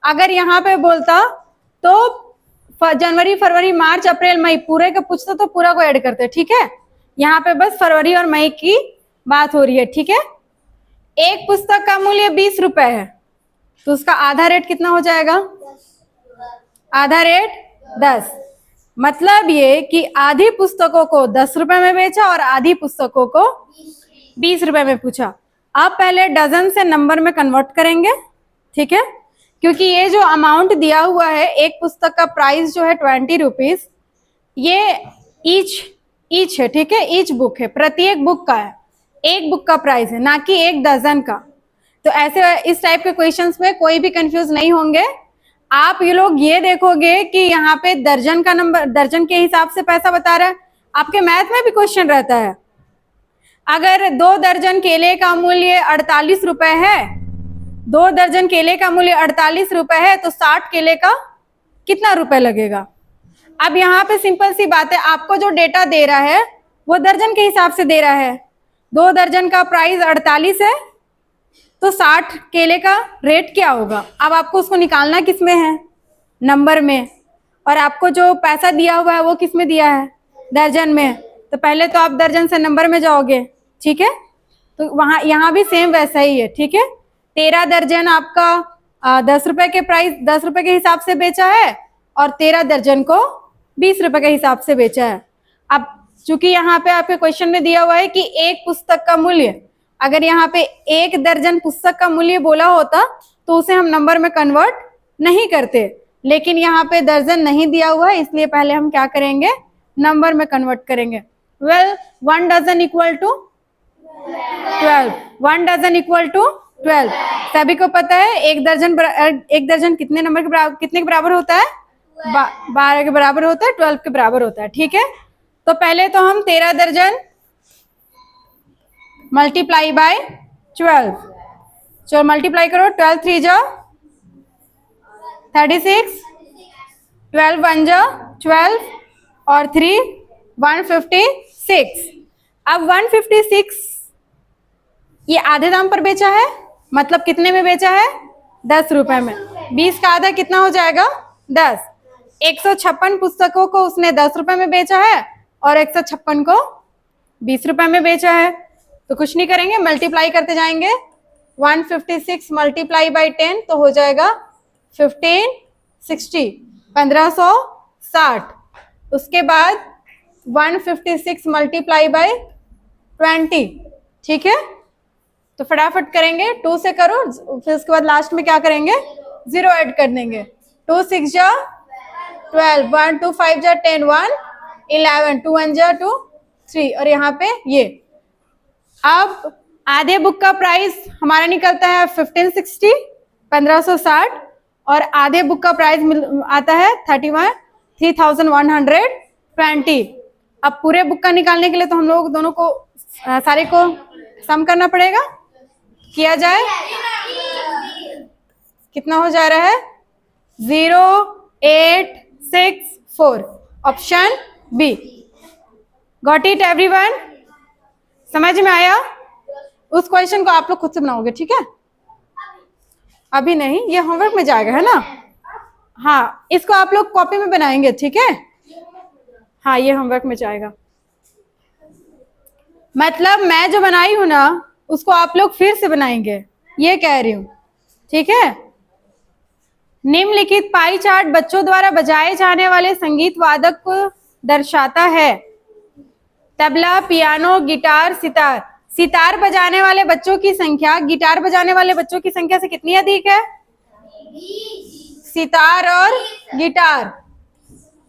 अगर यहाँ पे बोलता तो जनवरी फरवरी मार्च अप्रैल मई पूरे का पूछता तो पूरा को ऐड करते, ठीक है। यहाँ पे बस फरवरी और मई की बात हो रही है, ठीक है। एक पुस्तक का मूल्य 20 रुपए है, तो उसका आधा रेट कितना हो जाएगा? आधा रेट 10। मतलब ये कि आधी पुस्तकों को 10 रुपए में बेचा और आधी पुस्तकों को 20 रुपए में पूछा। अब पहले डजन से नंबर में कन्वर्ट करेंगे, ठीक है, क्योंकि ये जो अमाउंट दिया हुआ है, एक पुस्तक का प्राइस जो है 20 रुपीज, ये ईच है, ठीक है, ईच बुक है, प्रत्येक बुक का है, एक बुक का प्राइस है, ना कि एक डजन का। तो ऐसे इस टाइप के क्वेश्चंस में कोई भी कंफ्यूज नहीं होंगे। आप ये लोग ये देखोगे कि यहाँ पे दर्जन का नंबर, दर्जन के हिसाब से पैसा बता रहा है। आपके मैथ में भी क्वेश्चन रहता है, अगर 2 दर्जन केले का मूल्य 48 रुपए है 2 दर्जन केले का मूल्य 48 रुपए है, तो 60 केले का कितना रुपए लगेगा? अब यहाँ पे सिंपल सी बात है, आपको जो डेटा दे रहा है वो दर्जन के हिसाब से दे रहा है। 2 दर्जन का प्राइस 48 है, तो 60 केले का रेट क्या होगा? अब आपको उसको निकालना किस में है? नंबर में। और आपको जो पैसा दिया हुआ है वो किस में दिया है? दर्जन में। तो पहले तो आप दर्जन से नंबर में जाओगे, ठीक है? तो वहाँ यहाँ भी सेम वैसा ही है, ठीक है? 13 दर्जन आपका 10 रुपए के प्राइस 10 रुपए के हिसाब से बेचा है, और 13 दर्जन को 20 रुपए के हिसाब से बेचा है। अब चूंकि यहाँ पे आपके क्वेश्चन में दिया हुआ है कि एक पुस्तक का मूल्य, अगर यहाँ पे 1 दर्जन पुस्तक का मूल्य बोला होता तो उसे हम नंबर में कन्वर्ट नहीं करते, लेकिन यहाँ पे दर्जन नहीं दिया हुआ है, इसलिए पहले हम क्या करेंगे? नंबर में कन्वर्ट करेंगे। Well, 1 dozen equal to 12, 1 dozen equal to 12। सभी को पता है एक दर्जन कितने नंबर के कितने के बराबर होता है? 12 के बराबर होता है, 12 के बराबर होता है, ठीक है? तो पहले तो हम 13 दर्जन मल्टीप्लाई बाय 12, चलो मल्टीप्लाई करो। 12 3 जा 36, 12 1 जा 12 और 3 156। अब 156 ये आधे दाम पर बेचा है, मतलब कितने में बेचा है? 10 रुपए में। 20 का आधा कितना हो जाएगा? 10। 156 पुस्तकों को उसने 10 रुपए में बेचा है और 156 को 20 रुपए में बेचा है। तो कुछ नहीं करेंगे, मल्टीप्लाई करते जाएंगे। 156 मल्टीप्लाई बाई 10 तो हो जाएगा 1560, 1560। उसके बाद 156 मल्टीप्लाई बाई 20, ठीक है? तो फटाफट करेंगे, 2 से करो, फिर उसके बाद लास्ट में क्या करेंगे? 0 ऐड कर देंगे। 2 6 जा 12, 1 2 5 जा 10, 1 11, 2 1 जा 2 3, और यहाँ पे ये। अब आधे बुक का प्राइस हमारा निकलता है 1560, 1560, और आधे बुक का प्राइस आता है 3120। अब पूरे बुक का निकालने के लिए तो हम लोग दोनों को सारे को सम करना पड़ेगा। किया जाए, कितना हो जा रहा है? 0864, option B. Got it everyone? समझ में आया? उस क्वेश्चन को आप लोग खुद से बनाओगे, ठीक है? अभी नहीं, ये होमवर्क में जाएगा, है ना? हाँ, इसको आप लोग कॉपी में बनाएंगे, ठीक है? हाँ, ये होमवर्क में जाएगा। मतलब मैं जो बनाई हूं ना उसको आप लोग फिर से बनाएंगे, ये कह रही हूं, ठीक है? निम्नलिखित पाई चार्ट बच्चों द्वारा बजाए जाने वाले संगीत वादक को दर्शाता है। Tabla, piano, guitar, sitar. सितार बजाने वाले बच्चों की संख्या गिटार बजाने वाले बच्चों की संख्या से कितनी अधिक है? सितार और गिटार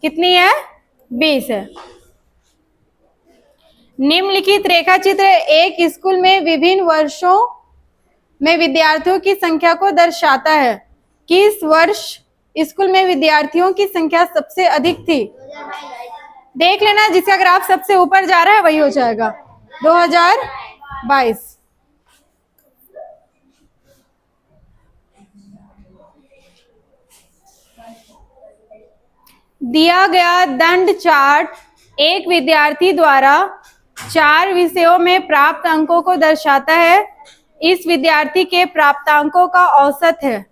कितनी है? 20 है। निम्नलिखित रेखा चित्र एक स्कूल में विभिन्न वर्षों में विद्यार्थियों की संख्या को दर्शाता है। किस वर्ष स्कूल में विद्यार्थियों की संख्या सबसे अधिक थी? देख लेना, जिसका ग्राफ सबसे ऊपर जा रहा है वही हो जाएगा। 2022। दिया गया दंड चार्ट एक विद्यार्थी द्वारा 4 विषयों में प्राप्त अंकों को दर्शाता है। इस विद्यार्थी के प्राप्तांकों का औसत है।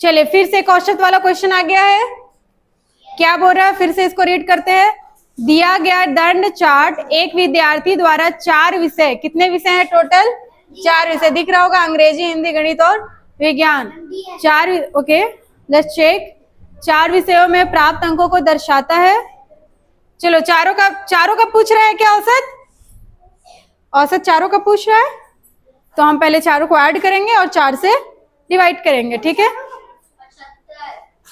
चलिए फिर से एक औसत वाला क्वेश्चन आ गया है। क्या बोल रहा है? फिर से इसको रीड करते हैं। दिया गया दंड चार्ट एक विद्यार्थी द्वारा 4 विषय, कितने विषय हैं टोटल? 4 विषय। दिख रहा होगा, अंग्रेजी, हिंदी, गणित और विज्ञान। 4, ओके, लेट्स चेक। 4 विषयों में प्राप्त अंकों को दर्शाता है। चलो चारों का पूछ रहा है क्या औसत? औसत चारों का पूछ रहा है, तो हम पहले चारों को ऐड करेंगे और 4 से डिवाइड करेंगे, ठीक है?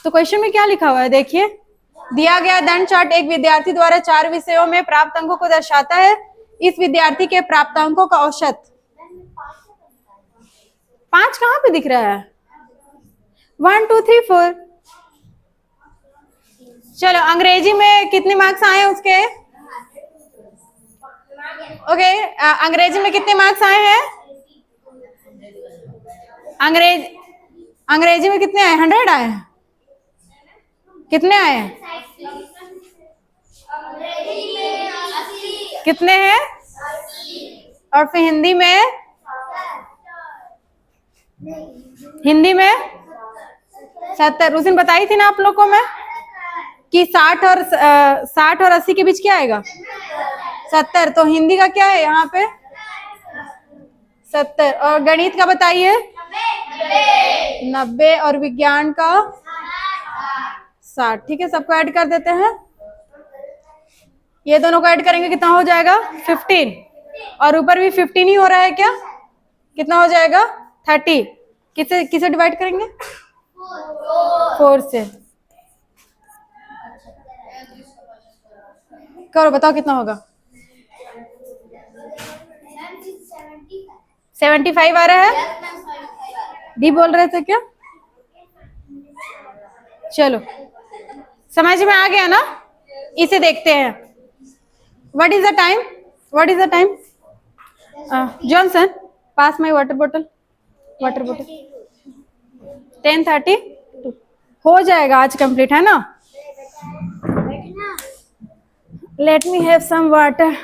तो क्वेश्चन में क्या लिखा हुआ है देखिए। दिया गया दंड चार्ट एक विद्यार्थी द्वारा 4 विषयों में प्राप्त अंकों को दर्शाता है। इस विद्यार्थी के प्राप्तांकों का औसत 5 कहाँ पे दिख रहा है? 1 2 3 4। चलो अंग्रेजी में कितने मार्क्स आए उसके? ओके, अंग्रेजी में कितने मार्क्स आए हैं? अंग्रेजी में कितने आए? 100 आए हैं? कितने आए हैं? कितने हैं? और फिर हिंदी में? हिंदी में 70। उस दिन बताई थी ना आप लोग को मैं कि 60 और 80 के बीच क्या आएगा? 70। तो हिंदी का क्या है यहाँ पे? 70। और गणित का बताइए? 90। और विज्ञान का 60। ठीक है, सबको ऐड कर देते हैं। ये दोनों को ऐड करेंगे कितना हो जाएगा? 15। और ऊपर भी 15 ही हो रहा है क्या? कितना हो जाएगा? 30। किसे किसे डिवाइड करेंगे? 4 से। करो, बताओ कितना होगा? 75 आ रहा है? डी बोल रहे थे क्या? चलो, समझ में आ गया ना? इसे देखते हैं। What is the time? What is the time? Johnson, pass my water bottle. 10:30 हो जाएगा आज कंप्लीट, है ना? Let me have some water.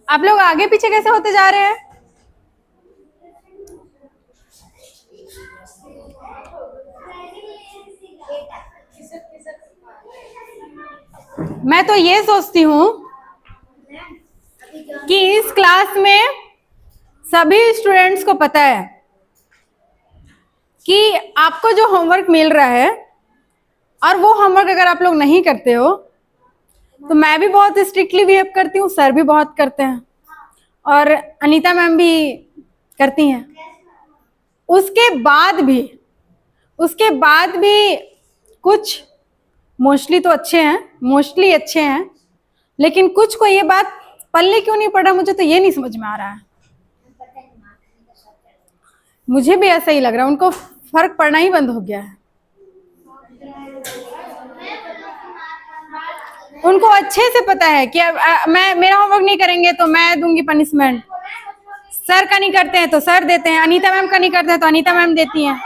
आप लोग आगे पीछे कैसे होते जा रहे हैं? मैं तो ये सोचती हूँ कि इस क्लास में सभी स्टूडेंट्स को पता है कि आपको जो होमवर्क मिल रहा है और वो होमवर्क अगर आप लोग नहीं करते हो तो मैं भी बहुत स्ट्रिक्टली बिहेव करती हूँ, सर भी बहुत करते हैं और अनीता मैम भी करती हैं। उसके बाद भी कुछ मोस्टली अच्छे हैं, लेकिन कुछ को ये बात पल्ले क्यों नहीं पड़ रहा, मुझे तो ये नहीं समझ में आ रहा है। मुझे भी ऐसा ही लग रहा है, उनको फर्क पड़ना ही बंद हो गया है। उनको अच्छे से पता है कि मेरा होमवर्क नहीं करेंगे तो मैं दूंगी पनिशमेंट। सर का नहीं करते हैं तो सर देते हैं, अनीता मैम का नहीं करते हैं तो अनीता मैम देती हैं।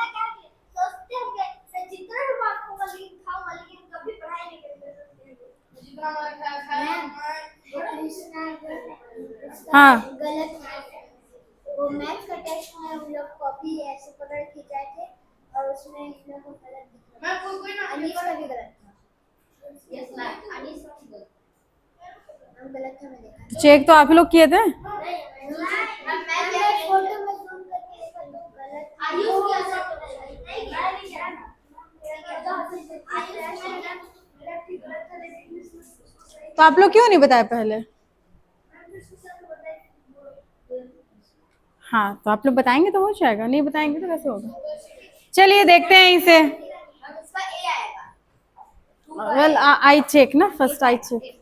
हाँ, वो मैथ्स का टेस्ट में हम लोग कॉपी ऐसे पकड़ के जाए थे और उसमें हम लोग को गलत दिखा। अनीस का भी गलत था। यस मैम, अनीस का भी गलत। हम गलत था, मैं देखा। चेक तो आप लोग किए थे? मैं फोटो में जूम करके देखा तो गलत। आयुष क्या सब नहीं किया ना। तो आप लोग क्यों नहीं बताए पहले? हाँ, तो आप लोग बताएंगे तो हो जाएगा, नहीं बताएंगे तो कैसे होगा? चलिए देखते हैं इसे। वेल आई चेक ना, फर्स्ट आई चेक।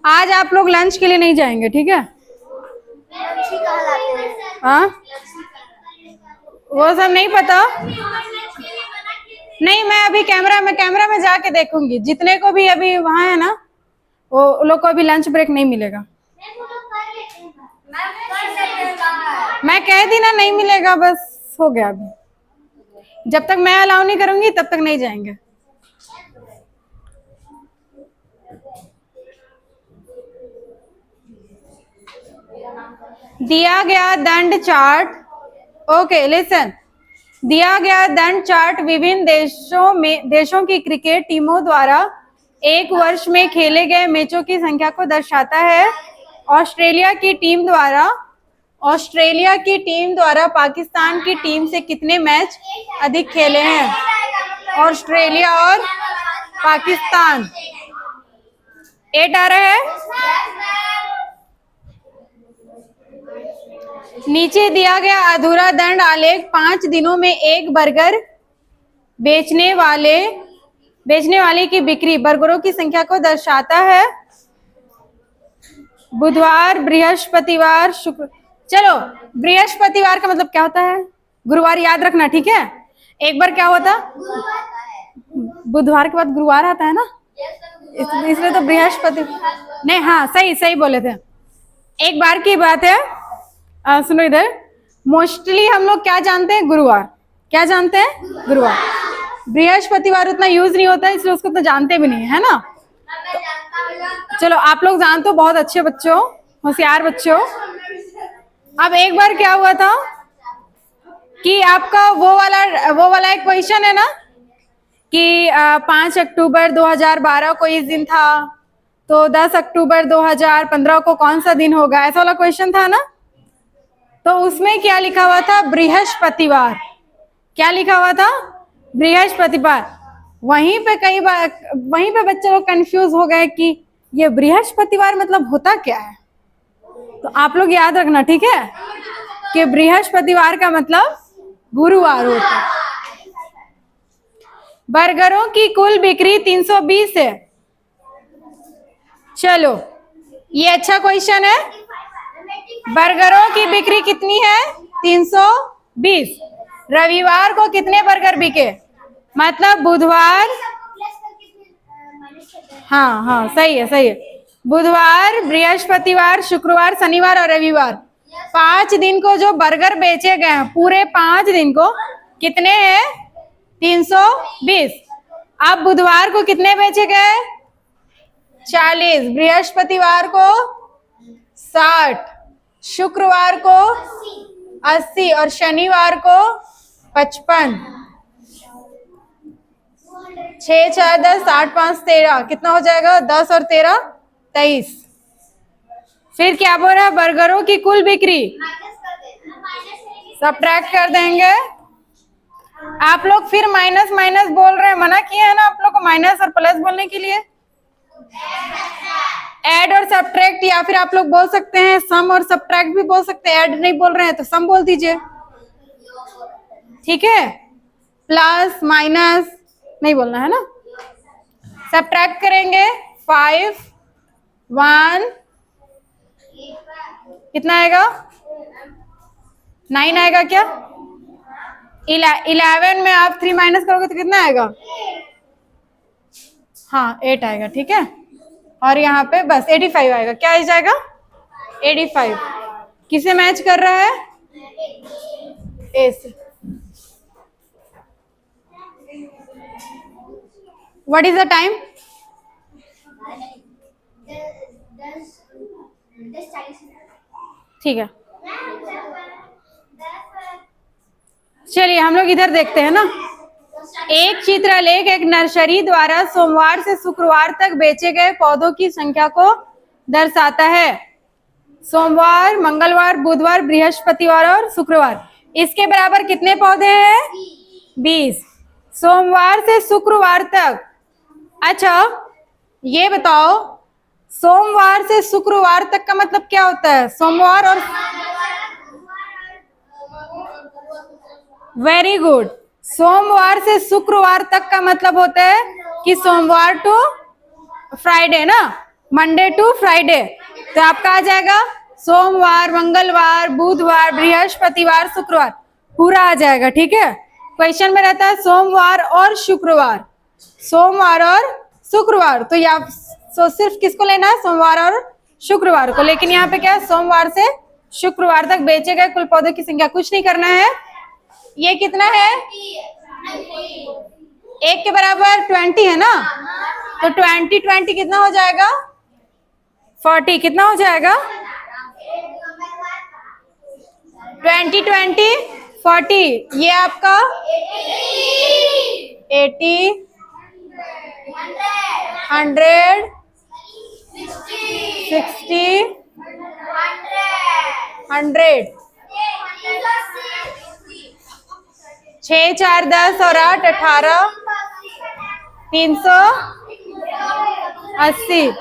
आज आप लोग लंच के लिए नहीं जाएंगे, ठीक है? हाँ, वो सब नहीं पता। नहीं, मैं अभी कैमरा में जाके देखूंगी। जितने को भी अभी वहां है ना, वो लोग को अभी लंच ब्रेक नहीं मिलेगा। मैं कह दी ना, नहीं मिलेगा, बस हो गया। अभी जब तक मैं अलाउ नहीं करूंगी तब तक नहीं जाएंगे। दिया गया दंड चार्ट, ओके लिसन। दिया गया दंड चार्ट विभिन्न देशों की क्रिकेट टीमों द्वारा एक वर्ष में खेले गए मैचों की संख्या को दर्शाता है। ऑस्ट्रेलिया की टीम द्वारा पाकिस्तान की टीम से कितने मैच अधिक खेले हैं? ऑस्ट्रेलिया और पाकिस्तान। 8 आ रहा है? नीचे दिया गया अधूरा दंड आलेख 5 दिनों में एक बर्गर बेचने वाले की बिक्री बर्गरों की संख्या को दर्शाता है। बुधवार, बृहस्पतिवार, शुक्र। चलो, बृहस्पतिवार का मतलब क्या होता है? गुरुवार याद रखना, ठीक है। एक बार क्या होता, बुधवार के बाद गुरुवार आता है ना, इसलिए तो बृहस्पति नहीं। हाँ, सही सही बोले थे। एक बार की बात है, सुनो इधर। मोस्टली हम लोग क्या जानते हैं? गुरुवार। क्या जानते हैं? गुरुवार। बृहस्पतिवार उतना यूज नहीं होता है, इसलिए उसको तो जानते भी नहीं है ना। चलो, आप लोग जानते हो, बहुत अच्छे बच्चे हो, होशियार बच्चे हो। अब एक बार क्या हुआ था कि आपका वो वाला एक क्वेश्चन है ना कि 5 अक्टूबर 2012 को इस दिन था, तो 10 अक्टूबर 2015 को कौन सा दिन होगा, ऐसा वाला क्वेश्चन था ना। तो उसमें क्या लिखा हुआ था? बृहस्पतिवार। क्या लिखा हुआ था? बृहस्पतिवार। वहीं पे बच्चे लोग कंफ्यूज हो गए कि ये बृहस्पतिवार मतलब होता क्या है। तो आप लोग याद रखना, ठीक है, कि बृहस्पतिवार का मतलब गुरुवार होता है। बर्गरों की कुल बिक्री 320 है। चलो, ये अच्छा क्वेश्चन है। बर्गरों की बिक्री कितनी है? 320। रविवार को कितने बर्गर बिके? मतलब बुधवार, हाँ सही है। बुधवार, बृहस्पतिवार, शुक्रवार, शनिवार और रविवार, 5 दिन को जो बर्गर बेचे गए हैं, पूरे 5 दिन को कितने हैं? 320। अब बुधवार को कितने बेचे गए? 40, बृहस्पतिवार को 60, शुक्रवार को 80 और शनिवार को 55। 6, 4, 10, 8, 5, 13, कितना हो जाएगा? 10 और 13, 23। फिर क्या बोल रहा है? बर्गरों की कुल बिक्री सब्ट्रैक्ट कर देंगे। आप लोग फिर माइनस माइनस बोल रहे हैं, मना किया है ना आप लोग को माइनस और प्लस बोलने के लिए। ऐड और सब्ट्रैक्ट, या फिर आप लोग बोल सकते हैं सम और सब्ट्रैक्ट भी बोल सकते हैं। ऐड नहीं बोल रहे हैं तो सम बोल दीजिए, ठीक है। प्लस माइनस नहीं बोलना है ना। सब्ट्रैक्ट करेंगे 5, 1, कितना आएगा? 9 आएगा क्या? 11 में आप 3 माइनस करोगे तो कितना आएगा? हाँ, 8 आएगा, ठीक है। और यहाँ पे बस 85 आएगा। क्या आ जाएगा? 85। किसे मैच कर रहा है? ए से। What is the time? 10:40। ठीक है, चलिए हम लोग इधर देखते हैं ना। एक चित्रलेख एक नर्सरी द्वारा सोमवार से शुक्रवार तक बेचे गए पौधों की संख्या को दर्शाता है। सोमवार, मंगलवार, बुधवार, बृहस्पतिवार और शुक्रवार, इसके बराबर कितने पौधे हैं? 20। सोमवार से शुक्रवार तक। अच्छा, ये बताओ, सोमवार से शुक्रवार तक का मतलब क्या होता है? सोमवार और वेरी गुड। सोमवार से शुक्रवार तक का मतलब होता है कि सोमवार टू फ्राइडे ना, मंडे टू फ्राइडे। तो आपका आ जाएगा सोमवार, मंगलवार, बुधवार, बृहस्पतिवार, शुक्रवार, पूरा आ जाएगा, ठीक है। क्वेश्चन में रहता है सोमवार और शुक्रवार, सोमवार और शुक्रवार, तो या तो सिर्फ किसको लेना है? सोमवार और शुक्रवार को। लेकिन यहाँ पे क्या है? सोमवार से शुक्रवार तक बेचे गए कुल पौधों की संख्या, कुछ नहीं करना है। ये कितना है? 1 के बराबर 20 है ना, तो 20 कितना हो जाएगा? 40 कितना हो जाएगा? 20 40, ये आपका 80 100 60 100, 6, 4, 10 और 8, 18, 380।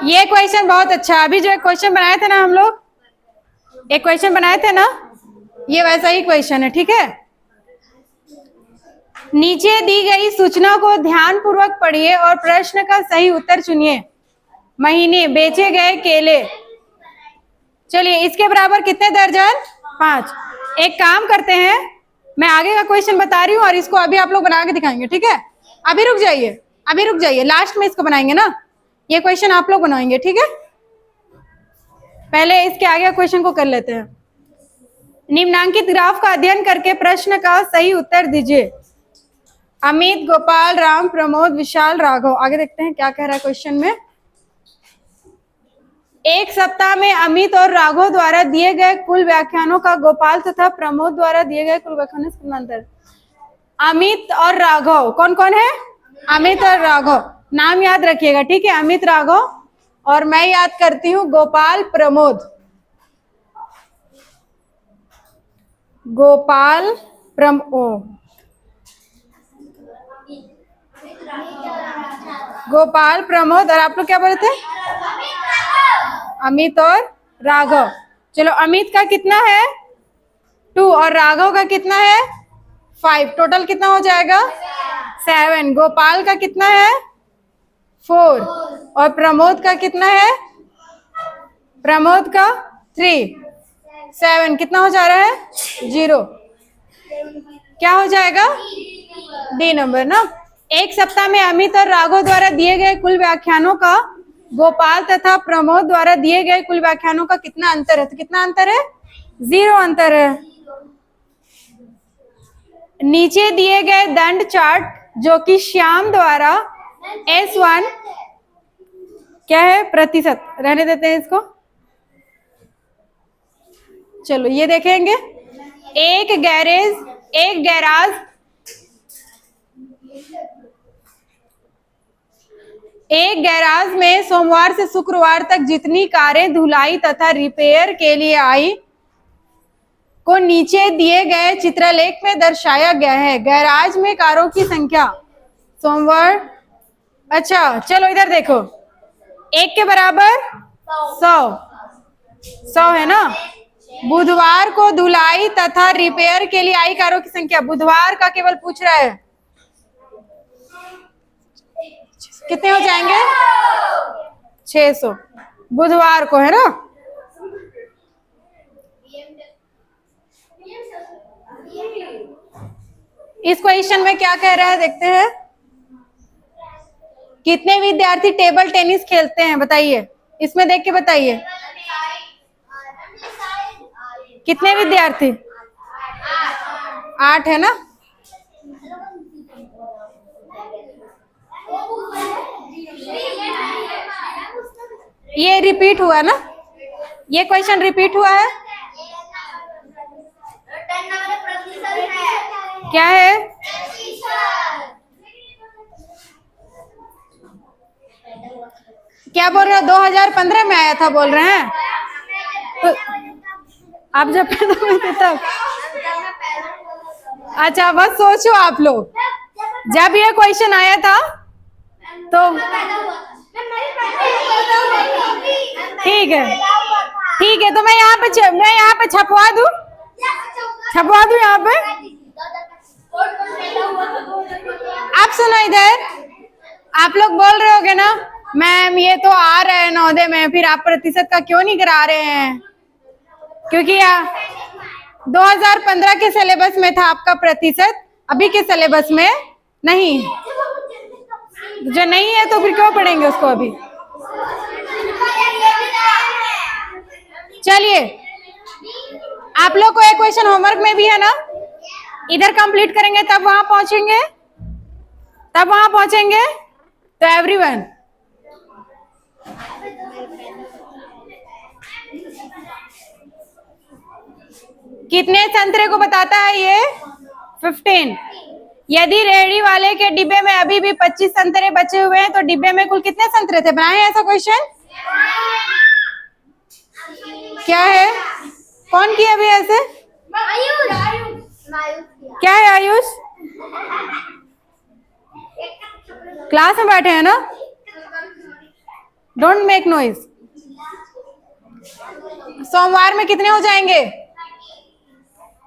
ये क्वेश्चन बहुत अच्छा है। अभी जो एक क्वेश्चन बनाए थे ना हम लोग, एक क्वेश्चन बनाए थे ना, ये वैसा ही क्वेश्चन है, ठीक है। नीचे दी गई सूचना को ध्यान पूर्वक पढ़िए और प्रश्न का सही उत्तर चुनिए। महीने, बेचे गए केले। चलिए, इसके बराबर कितने दर्जन? 5। एक काम करते हैं, मैं आगे का क्वेश्चन बता रही हूँ और इसको अभी आप लोग बना के दिखाएंगे, ठीक है। अभी रुक जाइए, अभी रुक जाइए, लास्ट में इसको बनाएंगे ना। ये क्वेश्चन आप लोग बनाएंगे, ठीक है। पहले इसके आगे क्वेश्चन को कर लेते हैं। निम्नांकित ग्राफ का अध्ययन करके प्रश्न का सही उत्तर दीजिए। अमित, गोपाल, राम, प्रमोद, विशाल, राघव। आगे देखते हैं क्या कह रहा है क्वेश्चन में। एक सप्ताह में अमित और राघव द्वारा दिए गए कुल व्याख्यानों का गोपाल तथा प्रमोद द्वारा दिए गए कुल व्याख्यानों से कितना अंतर? अमित और राघव कौन कौन है? अमित और राघव। नाम याद रखिएगा, ठीक है। अमित, राघव, और मैं याद करती हूँ गोपाल, प्रमोद। गोपाल, गोपाल, प्रमोद, और आप लोग क्या बोले थे? अमित और राघव। चलो, अमित का कितना है? 2 और राघव का कितना है? 5। टोटल कितना हो जाएगा? 7। गोपाल का कितना है? 4। और प्रमोद का कितना है? प्रमोद का 3। 7 कितना हो जा रहा है? 0। क्या हो जाएगा? डी नंबर ना। एक सप्ताह में अमित और राघव द्वारा दिए गए कुल व्याख्यानों का गोपाल तथा प्रमोद द्वारा दिए गए कुल व्याख्यानों का कितना अंतर है? तो कितना अंतर है? 0 अंतर है। नीचे दिए गए दंड चार्ट जो कि श्याम द्वारा S1 क्या है? प्रतिशत। रहने देते हैं इसको। चलो, ये देखेंगे। एक गैराज में सोमवार से शुक्रवार तक जितनी कारें धुलाई तथा रिपेयर के लिए आई को नीचे दिए गए चित्रलेख में दर्शाया गया है। गैराज में कारों की संख्या सोमवार। अच्छा, चलो इधर देखो। 1 के बराबर 100 है ना। बुधवार को धुलाई तथा रिपेयर के लिए आई कारों की संख्या, बुधवार का केवल पूछ रहा है, कितने हो जाएंगे? 600 बुधवार को, है ना। इस क्वेश्चन में क्या कह रहा है देखते हैं। कितने विद्यार्थी टेबल टेनिस खेलते हैं? बताइए, इसमें देख के बताइए। कितने विद्यार्थी? 8 है ना। ये रिपीट हुआ ना, ये क्वेश्चन रिपीट हुआ है। क्या है? क्या बोल रहे हो? 2015 में आया था बोल रहे हैं तो आप जब पैदा हुए थे तब? अच्छा, बस सोचो आप लोग, जब ये क्वेश्चन आया था तो ठीक है, तो मैं यहाँ पे छपवा दूं यहाँ पे। आप सुनो इधर, आप लोग बोल रहे होगे ना, मैम ये तो आ रहा है नवोदय में, फिर आप प्रतिशत का क्यों नहीं करा रहे हैं? क्योंकि 2015 के सिलेबस में था आपका प्रतिशत, अभी के सिलेबस में नहीं। जो नहीं है तो फिर क्यों पढ़ेंगे उसको अभी? चलिए, आप लोग को एक क्वेश्चन होमवर्क में भी है ना, इधर कंप्लीट करेंगे तब वहां पहुंचेंगे। तो एवरीवन, कितने संतरे को बताता है ये? 15। यदि रेहड़ी वाले के डिब्बे में अभी भी 25 संतरे बचे हुए हैं तो डिब्बे में कुल कितने संतरे थे? बनाए ऐसा क्वेश्चन? क्या है? कौन किया अभी ऐसे? क्या है आयुष? क्लास में बैठे हैं ना। Don't make noise. सोमवार में कितने हो जाएंगे?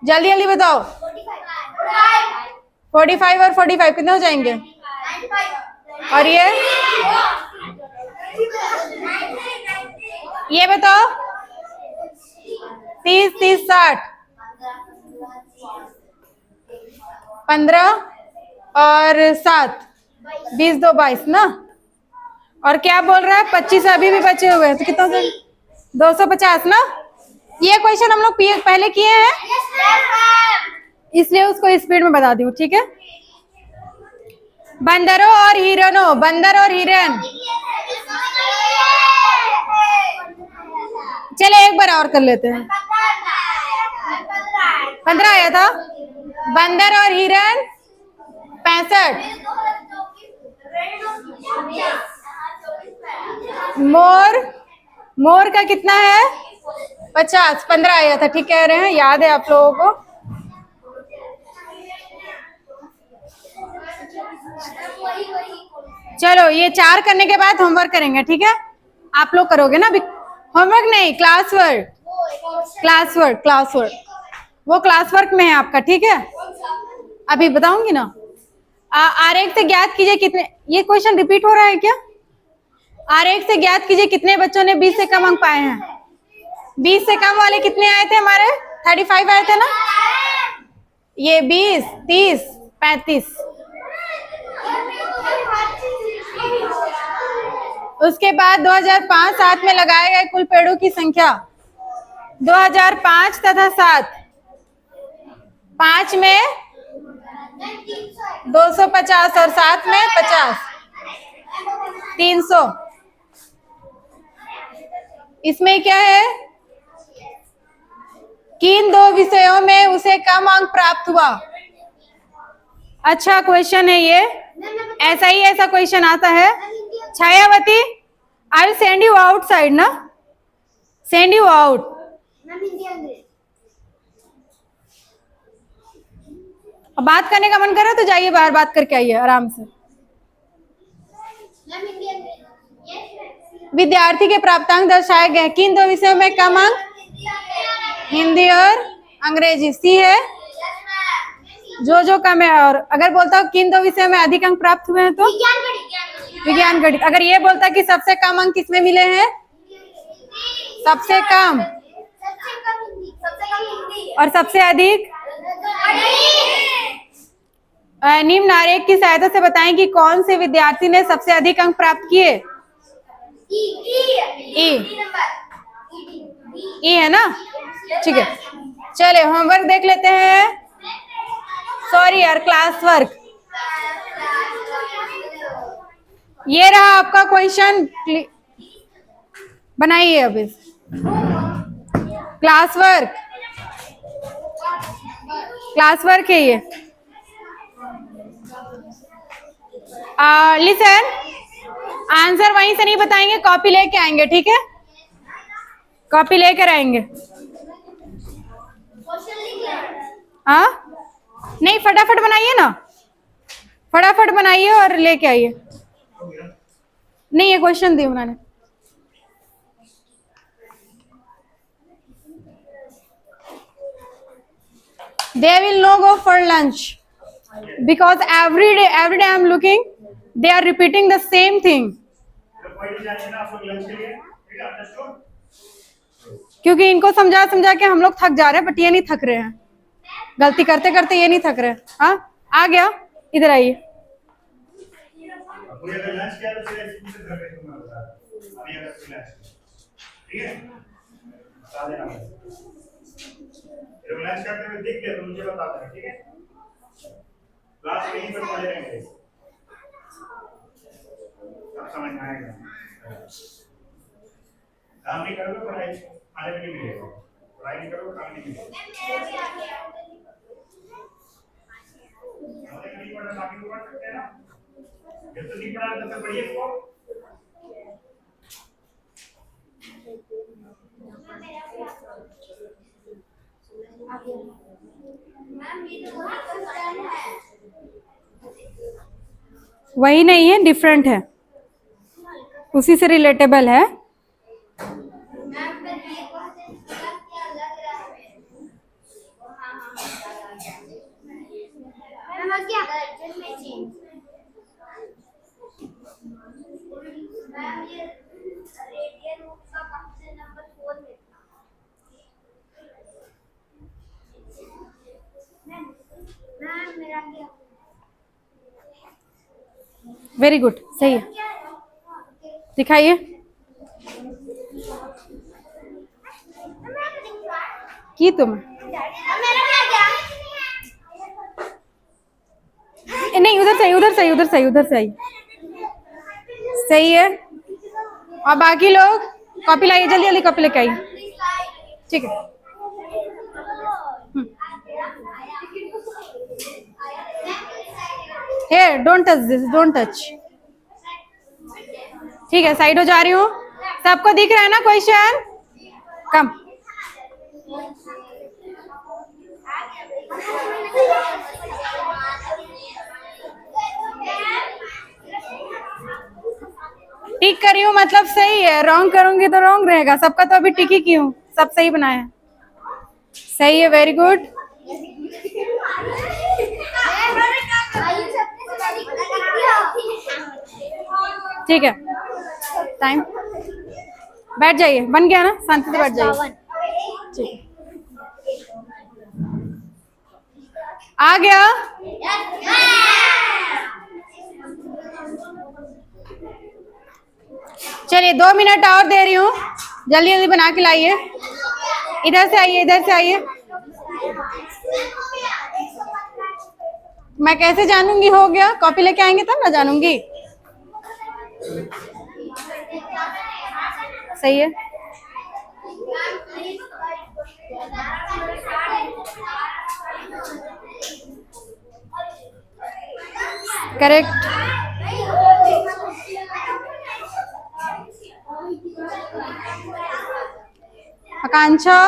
जल्दी जल्दी बताओ। 45 और 45 कितने हो जाएंगे? और ये बताओ। 30 30 60 15 और 7 20 2 22 ना। और क्या बोल रहा है? 25 अभी भी बचे हुए हैं, तो कितना 250 ना। ये क्वेश्चन हम लोग पहले किए हैं, इसलिए उसको स्पीड में बता दूं, ठीक है। बंदरों और हिरनों, बंदर और हिरन। चले एक बार और कर लेते हैं। 15 आया था। बंदर और हिरन 65। मोर, मोर का कितना है? 50। 15 आया था, ठीक कह रहे हैं, याद है आप लोगों को। चलो ये 4 करने के बाद होमवर्क करेंगे, ठीक है। आप लोग करोगे ना? होमवर्क नहीं, class work, class work, class work, वो क्लास वर्क में है आपका, ठीक है। अभी बताऊंगी ना। आरेख से ज्ञात कीजिए कितने, ये क्वेश्चन रिपीट हो रहा है क्या? आरेख से ज्ञात कीजिए कितने बच्चों ने 20 से कम अंक पाए हैं? 20 से कम वाले कितने आए थे हमारे? 35 आए थे ना। ये 20 30 35। उसके बाद 2005-7 में लगाए गए कुल पेड़ों की संख्या। 2005 तथा 7, 5 में 250 और 7 में 50, 300। इसमें क्या है? किन 2 विषयों में उसे कम अंक प्राप्त हुआ? अच्छा क्वेश्चन है ये, ऐसा ही ऐसा क्वेश्चन आता है। Chhayavati, I send you outside ना, सेंड यू आउट। बात करने का मन कर रहा है तो जाइए बाहर, बात करके आइए आराम से। विद्यार्थी के प्राप्तांक दर्शाए गए, किन 2 विषयों में कम अंक? हिंदी और अंग्रेजी। सी है जो कम है। और अगर बोलता हूँ किन 2 विषयों में अधिक अंक प्राप्त हुए हैं तो विज्ञान गणित। अगर ये बोलता कि सबसे कम अंक किसमें मिले हैं? सबसे कम और सबसे अधिक। निम्न आरेख की सहायता से बताएं कि कौन से विद्यार्थी ने सबसे अधिक अंक प्राप्त किए? ई है ना, ठीक है। चले होमवर्क देख लेते हैं। सॉरी यार, क्लास वर्क। ये रहा आपका क्वेश्चन, बनाइए अब इस क्लास वर्क। क्लास वर्क है ये। लिसन, आंसर वहीं से नहीं बताएंगे, कॉपी लेके आएंगे, ठीक है। कॉपी लेकर आएंगे। हाँ नहीं, फटाफट बनाइए ना, फटाफट बनाइए और लेके आइए। नहीं ये क्वेश्चन दिए बनाने। They will not go for lunch because every day I'm looking, they are repeating the same thing. क्योंकि इनको समझा समझा के हम लोग थक जा रहे हैं, बट ये नहीं थक रहे हैं। गलती करते करते ये नहीं थक रहे। हाँ आ गया, इधर आइए। लंच करते हुए दिख गया तो मुझे बता देना, ठीक है। क्लास में ही पर पढ़े रहेंगे, सब समझ में आएगा। काम नहीं करोगे पढ़ाई खाने में नहीं मिलेगा, पढ़ाई नहीं करोगे काम नहीं मिलेगा। नहीं पढ़ा बाकी को पढ़ सकते हैं ना, जब तो नहीं पढ़ा तब तक पढ़िए इसको। वही नहीं है, डिफरेंट है, उसी से रिलेटेबल है। वेरी गुड, सही है। दिखाइए। की तुम नहीं, उधर से उधर से उधर से उधर से आई। सही है। और बाकी लोग कॉपी लाइए, जल्दी जल्दी कॉपी लेके आइए। ठीक है। Here, don't touch this, don't touch. ठीक है, साइड हो जा रही हूँ। सबको दिख रहा है ना क्वेश्चन? कम। टिक करी हूँ मतलब सही है, रॉन्ग करूंगी तो रॉन्ग रहेगा। सबका तो अभी टिक ही की हूँ, सब सही बनाया है। सही है, वेरी गुड। ठीक है, टाइम। बैठ जाइए, बन गया ना, शांति से बैठ जाइए। ठीक, आ गया। चलिए 2 मिनट और दे रही हूँ, जल्दी जल्दी बना के लाइए। इधर से आइए, इधर से आइए। मैं कैसे जानूंगी हो गया? कॉपी लेके आएंगे तब ना जानूंगी। सही है। करेक्ट। आकांक्षा,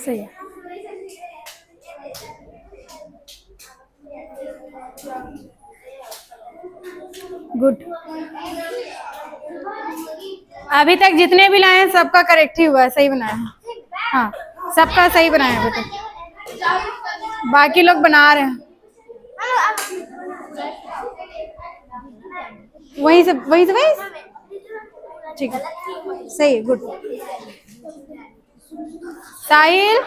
सही है। गुड। अभी तक जितने भी लाए हैं सबका करेक्ट ही हुआ है, सही बनाया है। हाँ, सबका सही बनाया है अभी तक। बाकी लोग बना रहे हैं। वहीं से वहीं से वहीं। ठीक है, सही है, good. Sahil,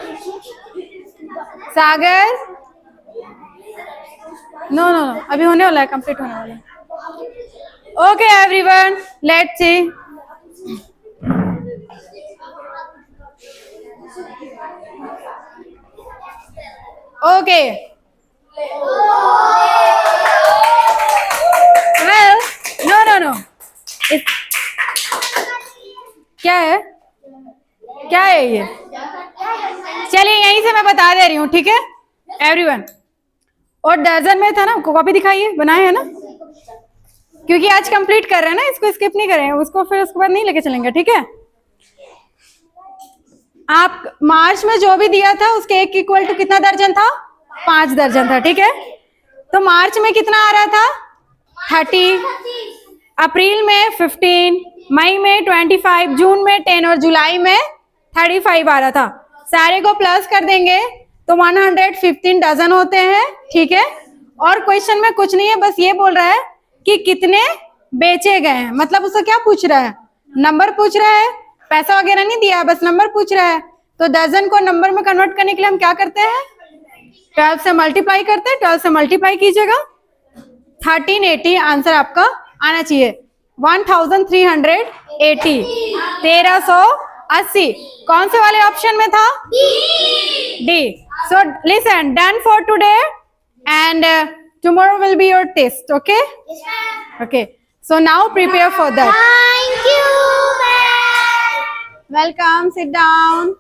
Sagar, no no no, अभी होने वाला है, कंप्लीट होने वाला है। Okay everyone, let's see. Okay, well, no no no, क्या है, क्या है ये? चलिए यहीं से मैं बता दे रही हूँ, ठीक है एवरीवन। और दर्जन में था ना, कॉपी दिखाइए, बनाए है ना, क्योंकि आज कंप्लीट कर रहे हैं ना, इसको स्किप नहीं करेंगे, उसको फिर उसके बाद नहीं लेके चलेंगे, ठीक है। आप मार्च में जो भी दिया था उसके एक इक्वल टू कितना दर्जन था? 5 दर्जन था, ठीक है। तो मार्च में कितना आ रहा था? 30, अप्रैल में 15, मई में 25, जून में 10 और जुलाई में 35 आ रहा था। सारे को प्लस कर देंगे तो 115 डजन होते हैं, ठीक है। और क्वेश्चन में कुछ नहीं है, बस ये बोल रहा है कि कितने बेचे गए हैं। मतलब उसको क्या पूछ रहा है? नंबर पूछ रहा है, पैसा वगैरह नहीं दिया, बस नंबर पूछ रहा है। तो डजन को नंबर में कन्वर्ट करने के लिए हम क्या करते हैं? 12 से मल्टीप्लाई करते हैं। 12 से मल्टीप्लाई कीजिएगा, 1380 आंसर आपका आना चाहिए। 1380, 1380 कौन से वाले ऑप्शन में था? D. So listen, done for today and tomorrow will be your test, okay? Yes, ma'am. Okay, so now prepare for that. Thank you, ma'am. Welcome, sit down.